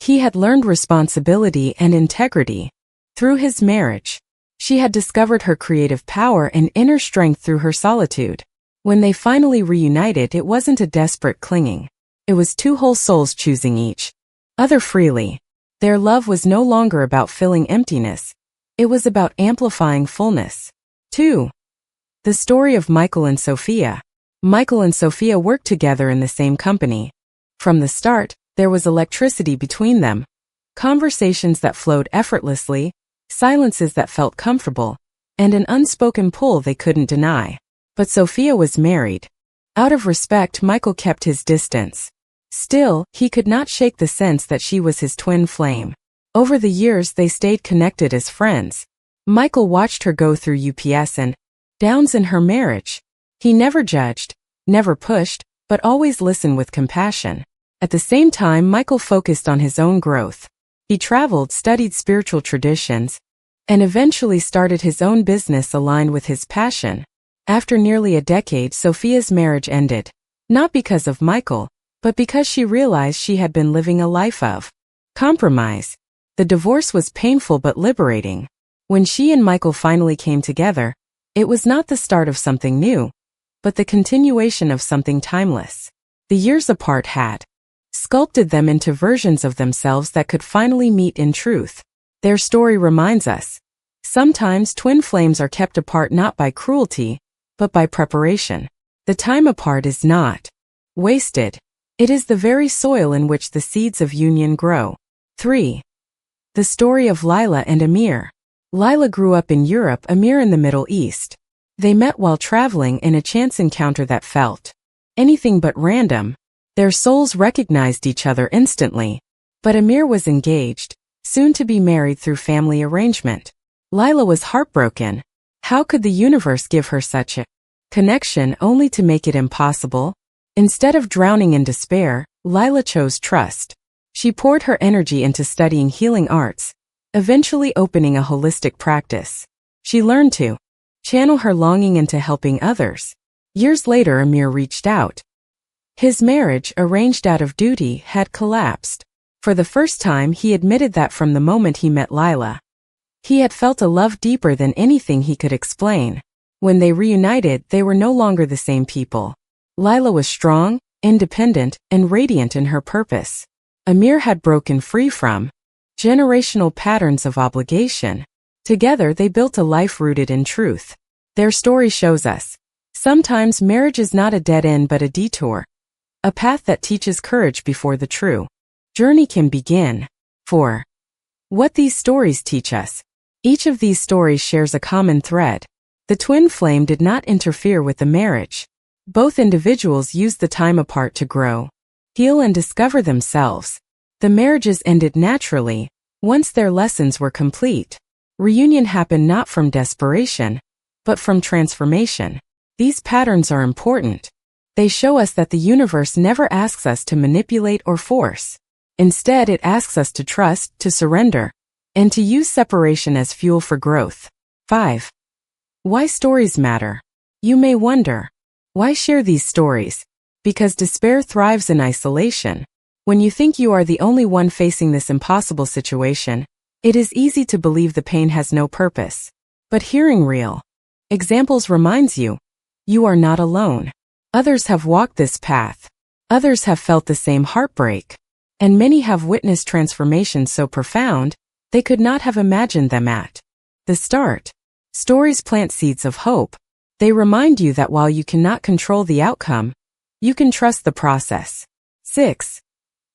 He had learned responsibility and integrity through his marriage. She had discovered her creative power and inner strength through her solitude. When they finally reunited, it wasn't a desperate clinging. It was two whole souls choosing each other freely. Their love was no longer about filling emptiness. It was about amplifying fullness. 2. The story of Michael and Sophia. Michael and Sophia worked together in the same company. From the start, there was electricity between them. Conversations that flowed effortlessly, silences that felt comfortable, and an unspoken pull they couldn't deny. But Sophia was married. Out of respect, Michael kept his distance. Still, he could not shake the sense that she was his twin flame. Over the years, they stayed connected as friends. Michael watched her go through ups and downs in her marriage. He never judged, never pushed, but always listened with compassion. At the same time, Michael focused on his own growth. He traveled, studied spiritual traditions, and eventually started his own business aligned with his passion. After nearly a decade, Sophia's marriage ended. Not because of Michael, but because she realized she had been living a life of compromise. The divorce was painful but liberating. When she and Michael finally came together, it was not the start of something new, but the continuation of something timeless. The years apart had sculpted them into versions of themselves that could finally meet in truth. Their story reminds us, sometimes twin flames are kept apart not by cruelty, but by preparation. The time apart is not wasted. It is the very soil in which the seeds of union grow. 3. The story of Lila and Amir. Lila grew up in Europe, Amir in the Middle East. They met while traveling in a chance encounter that felt anything but random. Their souls recognized each other instantly. But Amir was engaged, soon to be married through family arrangement. Lila was heartbroken. How could the universe give her such a connection only to make it impossible? Instead of drowning in despair, Lila chose trust. She poured her energy into studying healing arts, eventually opening a holistic practice. She learned to channel her longing into helping others. Years later, Amir reached out. His marriage, arranged out of duty, had collapsed. For the first time, he admitted that from the moment he met Lila, he had felt a love deeper than anything he could explain. When they reunited, they were no longer the same people. Lila was strong, independent, and radiant in her purpose. Amir had broken free from generational patterns of obligation. Together, they built a life rooted in truth. Their story shows us, sometimes marriage is not a dead end but a detour, a path that teaches courage before the true journey can begin. 4. What these stories teach us. Each of these stories shares a common thread. The twin flame did not interfere with the marriage. Both individuals used the time apart to grow, heal, and discover themselves. The marriages ended naturally, once their lessons were complete. Reunion happened not from desperation, but from transformation. These patterns are important. They show us that the universe never asks us to manipulate or force. Instead, it asks us to trust, to surrender, and to use separation as fuel for growth. 5. Why stories matter. You may wonder, why share these stories? Because despair thrives in isolation. When you think you are the only one facing this impossible situation, it is easy to believe the pain has no purpose. But hearing real examples reminds you, you are not alone. Others have walked this path. Others have felt the same heartbreak. And many have witnessed transformations so profound, they could not have imagined them at the start. Stories plant seeds of hope. They remind you that while you cannot control the outcome, you can trust the process. 6.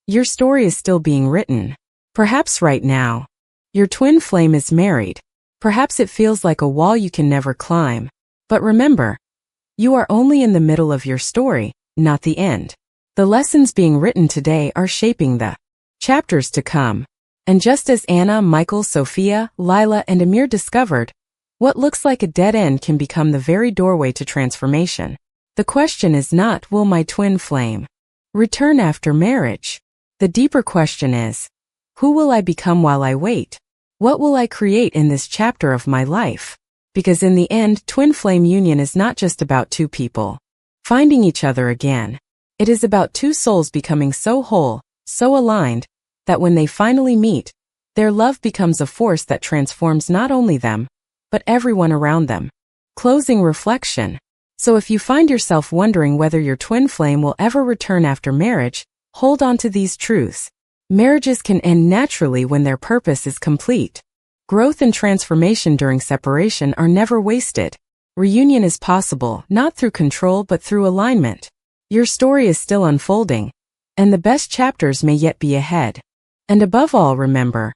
Your story is still being written. Perhaps right now, your twin flame is married. Perhaps it feels like a wall you can never climb. But remember, you are only in the middle of your story, not the end. The lessons being written today are shaping the chapters to come. And just as Anna, Michael, Sophia, Lila, and Amir discovered, what looks like a dead end can become the very doorway to transformation. The question is not, will my twin flame return after marriage? The deeper question is, who will I become while I wait? What will I create in this chapter of my life? Because in the end, twin flame union is not just about two people finding each other again. It is about two souls becoming so whole, so aligned, that when they finally meet, their love becomes a force that transforms not only them, but everyone around them. Closing reflection. So if you find yourself wondering whether your twin flame will ever return after marriage, hold on to these truths. Marriages can end naturally when their purpose is complete. Growth and transformation during separation are never wasted. Reunion is possible, not through control but through alignment. Your story is still unfolding, and the best chapters may yet be ahead. And above all, remember,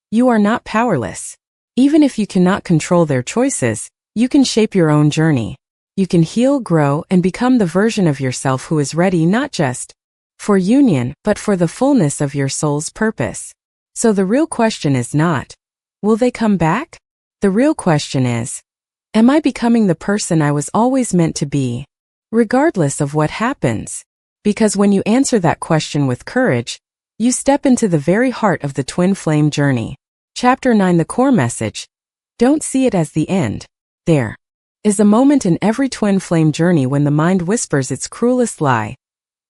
you are not powerless. Even if you cannot control their choices, you can shape your own journey. You can heal, grow, and become the version of yourself who is ready not just for union, but for the fullness of your soul's purpose. So the real question is not, will they come back? The real question is, am I becoming the person I was always meant to be, regardless of what happens? Because when you answer that question with courage, you step into the very heart of the twin flame journey. Chapter 9. The core message. Don't see it as the end. There is a moment in every twin flame journey when the mind whispers its cruelest lie.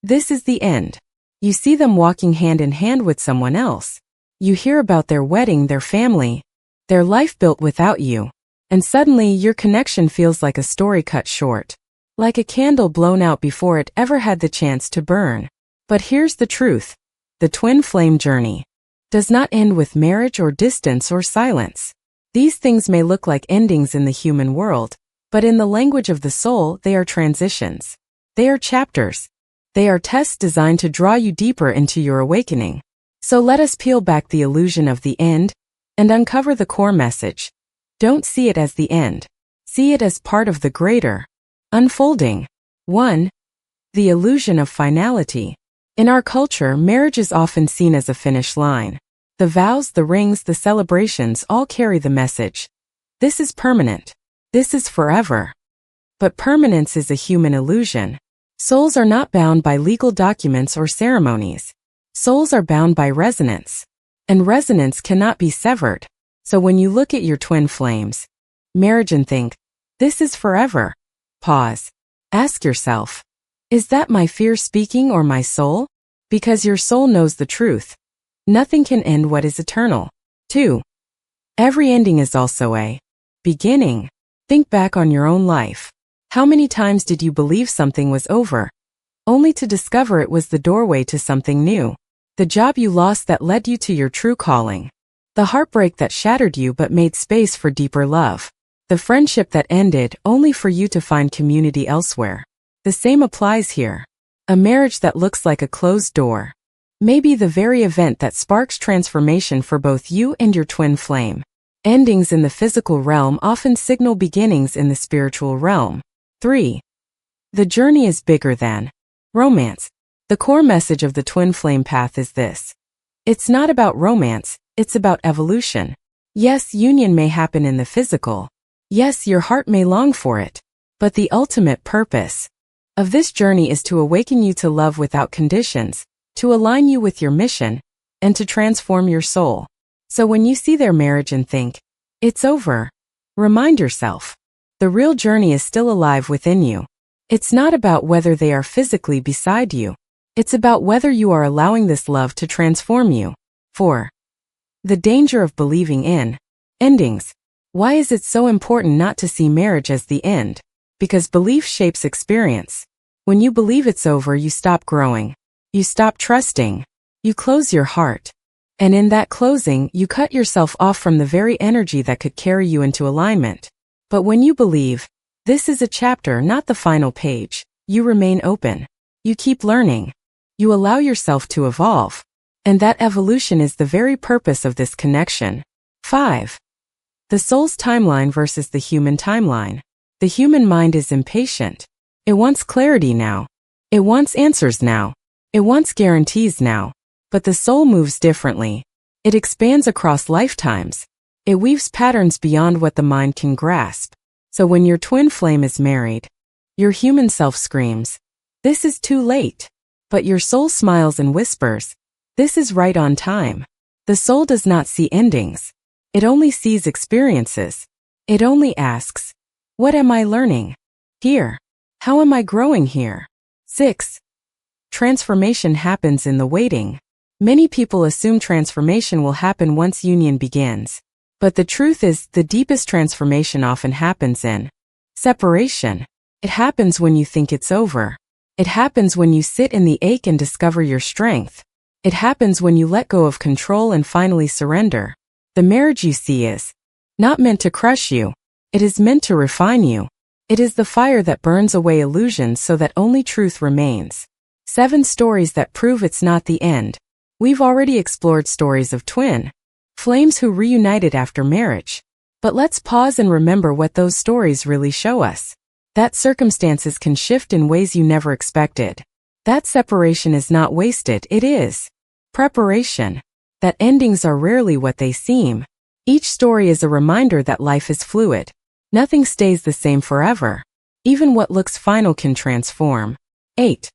This is the end. You see them walking hand in hand with someone else. You hear about their wedding, their family, their life built without you. And suddenly your connection feels like a story cut short. Like a candle blown out before it ever had the chance to burn. But here's the truth. The twin flame journey does not end with marriage or distance or silence. These things may look like endings in the human world, but in the language of the soul, they are transitions. They are chapters. They are tests designed to draw you deeper into your awakening. So let us peel back the illusion of the end and uncover the core message. Don't see it as the end. See it as part of the greater unfolding. 1. The illusion of finality. In our culture, marriage is often seen as a finish line. The vows, the rings, the celebrations all carry the message. This is permanent. This is forever. But permanence is a human illusion. Souls are not bound by legal documents or ceremonies. Souls are bound by resonance. And resonance cannot be severed. So when you look at your twin flames, marriage, and think, this is forever, pause. Ask yourself, is that my fear speaking or my soul? Because your soul knows the truth. Nothing can end what is eternal. 2. Every ending is also a beginning. Think back on your own life. How many times did you believe something was over, only to discover it was the doorway to something new? The job you lost that led you to your true calling. The heartbreak that shattered you but made space for deeper love. The friendship that ended only for you to find community elsewhere. The same applies here. A marriage that looks like a closed door may be the very event that sparks transformation for both you and your twin flame. Endings in the physical realm often signal beginnings in the spiritual realm. 3. The journey is bigger than romance. The core message of the twin flame path is this. It's not about romance, it's about evolution. Yes, union may happen in the physical. Yes, your heart may long for it. But the ultimate purpose of this journey is to awaken you to love without conditions, to align you with your mission, and to transform your soul. So when you see their marriage and think, it's over, remind yourself, the real journey is still alive within you. It's not about whether they are physically beside you. It's about whether you are allowing this love to transform you. 4. The danger of believing in endings. Why is it so important not to see marriage as the end? Because belief shapes experience. When you believe it's over, you stop growing. You stop trusting. You close your heart. And in that closing, you cut yourself off from the very energy that could carry you into alignment. But when you believe, this is a chapter, not the final page, you remain open. You keep learning. You allow yourself to evolve. And that evolution is the very purpose of this connection. 5. The soul's timeline versus the human timeline. The human mind is impatient. It wants clarity now. It wants answers now. It wants guarantees now. But the soul moves differently. It expands across lifetimes. It weaves patterns beyond what the mind can grasp. So when your twin flame is married, your human self screams, this is too late. But your soul smiles and whispers, this is right on time. The soul does not see endings. It only sees experiences. It only asks, what am I learning here? How am I growing here? 6. Transformation happens in the waiting. Many people assume transformation will happen once union begins. But the truth is, the deepest transformation often happens in separation. It happens when you think it's over. It happens when you sit in the ache and discover your strength. It happens when you let go of control and finally surrender. The marriage you see is not meant to crush you. It is meant to refine you. It is the fire that burns away illusions so that only truth remains. 7 stories that prove it's not the end. We've already explored stories of twin flames who reunited after marriage. But let's pause and remember what those stories really show us. That circumstances can shift in ways you never expected. That separation is not wasted, it is preparation. That endings are rarely what they seem. Each story is a reminder that life is fluid. Nothing stays the same forever. Even what looks final can transform. 8.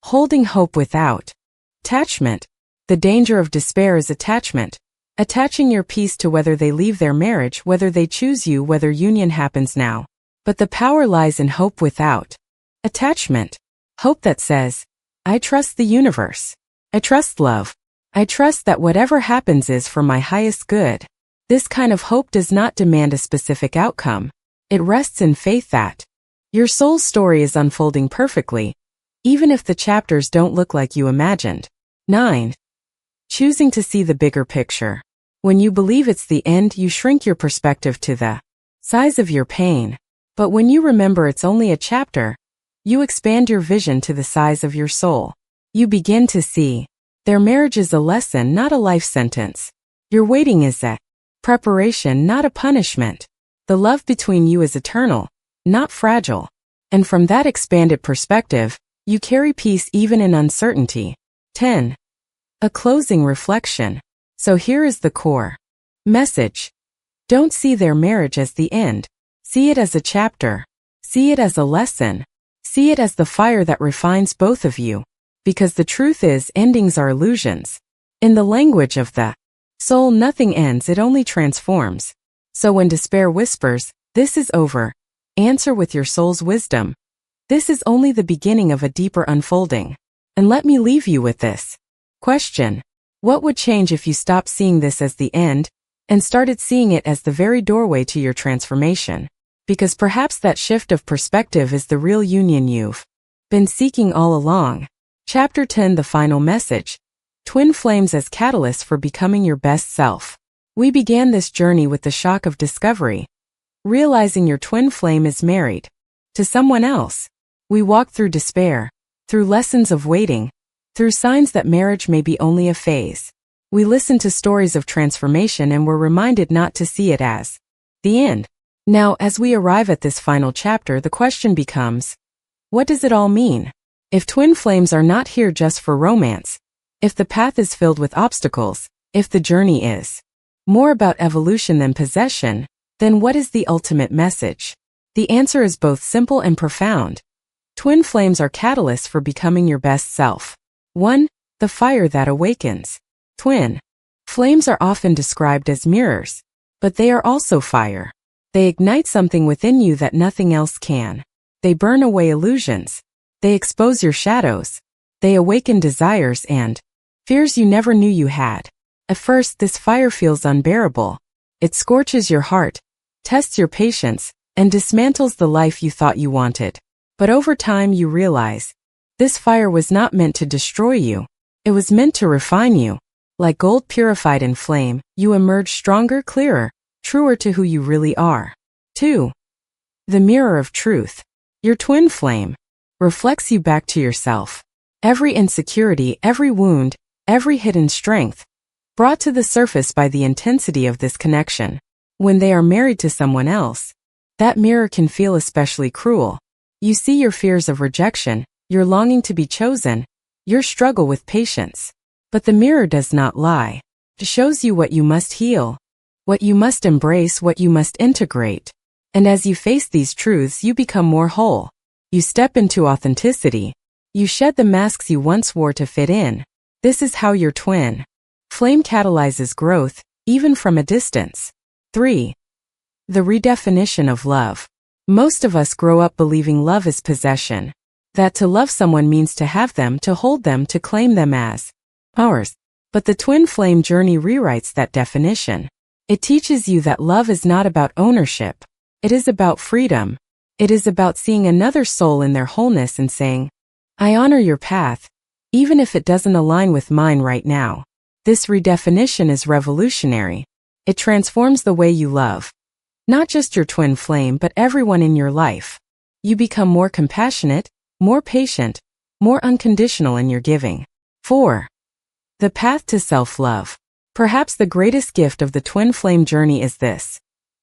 Holding hope without attachment. The danger of despair is attachment. Attaching your peace to whether they leave their marriage, whether they choose you, whether union happens now. But the power lies in hope without attachment. Hope that says, I trust the universe. I trust love. I trust that whatever happens is for my highest good. This kind of hope does not demand a specific outcome. It rests in faith that your soul's story is unfolding perfectly, even if the chapters don't look like you imagined. 9. Choosing to see the bigger picture. When you believe it's the end, you shrink your perspective to the size of your pain. But when you remember it's only a chapter, you expand your vision to the size of your soul. You begin to see their marriage is a lesson, not a life sentence. Your waiting is a preparation, not a punishment. The love between you is eternal, not fragile. And from that expanded perspective, you carry peace even in uncertainty. 10. A closing reflection. So here is the core message. Don't see their marriage as the end. See it as a chapter. See it as a lesson. See it as the fire that refines both of you. Because the truth is, endings are illusions. In the language of the soul, nothing ends, it only transforms. So when despair whispers, this is over, answer with your soul's wisdom. This is only the beginning of a deeper unfolding. And let me leave you with this question. What would change if you stopped seeing this as the end and started seeing it as the very doorway to your transformation? Because perhaps that shift of perspective is the real union you've been seeking all along. Chapter 10, the final message. Twin flames as catalysts for becoming your best self. We began this journey with the shock of discovery, realizing your twin flame is married to someone else. We walked through despair, through lessons of waiting, through signs that marriage may be only a phase. We listened to stories of transformation and were reminded not to see it as the end. Now, as we arrive at this final chapter, the question becomes, what does it all mean? If twin flames are not here just for romance, if the path is filled with obstacles, if the journey is more about evolution than possession, then what is the ultimate message? The answer is both simple and profound. Twin flames are catalysts for becoming your best self. 1. The fire that awakens. Twin flames are often described as mirrors, but they are also fire. They ignite something within you that nothing else can. They burn away illusions. They expose your shadows. They awaken desires and fears you never knew you had. At first, this fire feels unbearable. It scorches your heart, tests your patience, and dismantles the life you thought you wanted. But over time you realize, this fire was not meant to destroy you. It was meant to refine you. Like gold purified in flame, you emerge stronger, clearer, truer to who you really are. 2. The mirror of truth. Your twin flame reflects you back to yourself. Every insecurity, every wound, every hidden strength, brought to the surface by the intensity of this connection. When they are married to someone else, that mirror can feel especially cruel. You see your fears of rejection, your longing to be chosen, your struggle with patience. But the mirror does not lie. It shows you what you must heal, what you must embrace, what you must integrate. And as you face these truths, you become more whole. You step into authenticity. You shed the masks you once wore to fit in. This is how your twin flame catalyzes growth, even from a distance. 3. The redefinition of love. Most of us grow up believing love is possession. That to love someone means to have them, to hold them, to claim them as ours. But the twin flame journey rewrites that definition. It teaches you that love is not about ownership. It is about freedom. It is about seeing another soul in their wholeness and saying, I honor your path, even if it doesn't align with mine right now. This redefinition is revolutionary. It transforms the way you love. Not just your twin flame, but everyone in your life. You become more compassionate, more patient, more unconditional in your giving. 4. The path to self-love. Perhaps the greatest gift of the twin flame journey is this.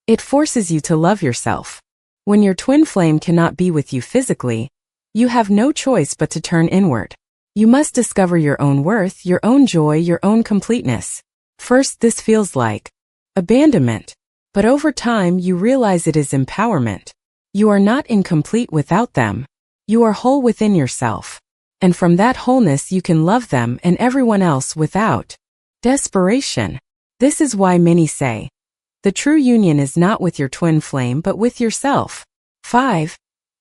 It forces you to love yourself. When your twin flame cannot be with you physically, you have no choice but to turn inward. You must discover your own worth, your own joy, your own completeness. First, this feels like abandonment. But over time, you realize it is empowerment. You are not incomplete without them. You are whole within yourself. And from that wholeness, you can love them and everyone else without desperation. This is why many say, the true union is not with your twin flame but with yourself. 5.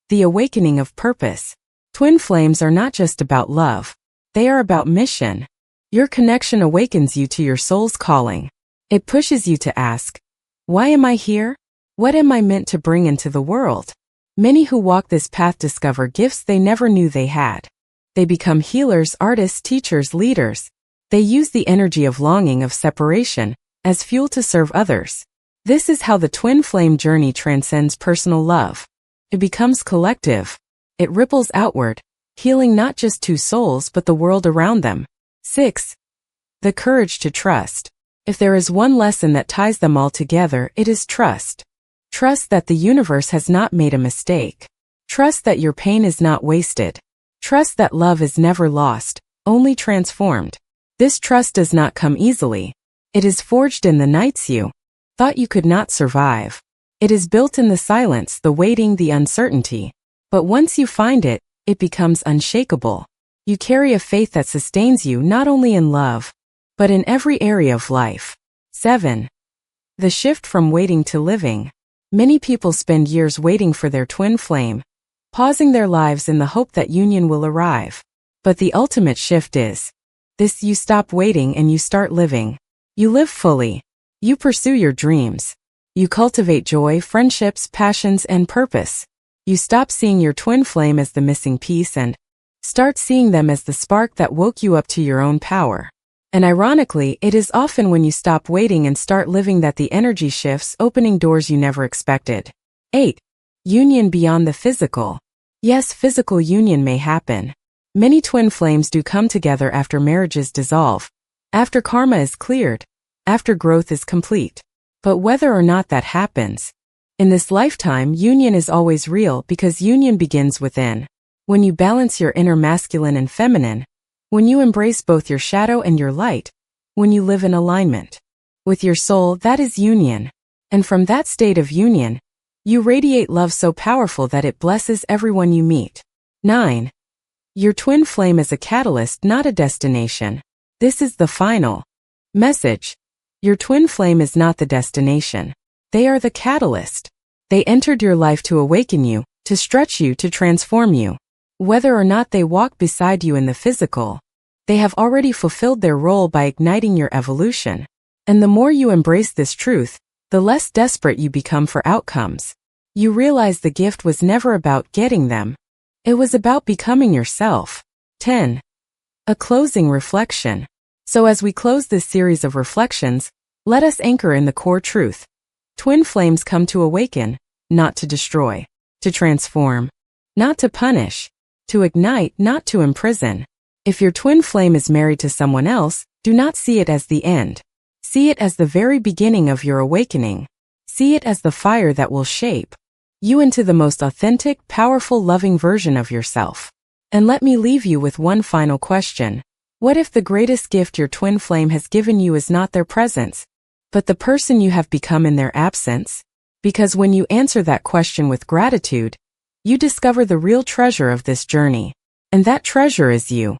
The awakening of purpose. Twin flames are not just about love. They are about mission. Your connection awakens you to your soul's calling. It pushes you to ask, why am I here? What am I meant to bring into the world? Many who walk this path discover gifts they never knew they had. They become healers, artists, teachers, leaders. They use the energy of longing, of separation, as fuel to serve others. This is how the twin flame journey transcends personal love. It becomes collective. It ripples outward, healing not just two souls but the world around them. 6. The courage to trust. If there is one lesson that ties them all together, it is trust. Trust that the universe has not made a mistake. Trust that your pain is not wasted. Trust that love is never lost, only transformed. This trust does not come easily. It is forged in the nights you thought you could not survive. It is built in the silence, the waiting, the uncertainty. But once you find it, it becomes unshakable. You carry a faith that sustains you not only in love, but in every area of life. 7. The shift from waiting to living. Many people spend years waiting for their twin flame, pausing their lives in the hope that union will arrive. But the ultimate shift is this: you stop waiting and you start living. You live fully. You pursue your dreams. You cultivate joy, friendships, passions, and purpose. You stop seeing your twin flame as the missing piece and start seeing them as the spark that woke you up to your own power. And ironically, it is often when you stop waiting and start living that the energy shifts, opening doors you never expected. 8. Union beyond the physical. Yes, physical union may happen. Many twin flames do come together after marriages dissolve, after karma is cleared, after growth is complete. But whether or not that happens, in this lifetime, union is always real because union begins within. When you balance your inner masculine and feminine, when you embrace both your shadow and your light, when you live in alignment with your soul, that is union. And from that state of union, you radiate love so powerful that it blesses everyone you meet. 9. Your twin flame is a catalyst, not a destination. This is the final message. Your twin flame is not the destination. They are the catalyst. They entered your life to awaken you, to stretch you, to transform you. Whether or not they walk beside you in the physical, they have already fulfilled their role by igniting your evolution. And the more you embrace this truth, the less desperate you become for outcomes. You realize the gift was never about getting them. It was about becoming yourself. 10. A closing reflection. So as we close this series of reflections, let us anchor in the core truth. Twin flames come to awaken, not to destroy, to transform, not to punish, to ignite, not to imprison. If your twin flame is married to someone else, do not see it as the end. See it as the very beginning of your awakening. See it as the fire that will shape you into the most authentic, powerful, loving version of yourself. And let me leave you with one final question. What if the greatest gift your twin flame has given you is not their presence, but the person you have become in their absence? Because when you answer that question with gratitude, you discover the real treasure of this journey. And that treasure is you.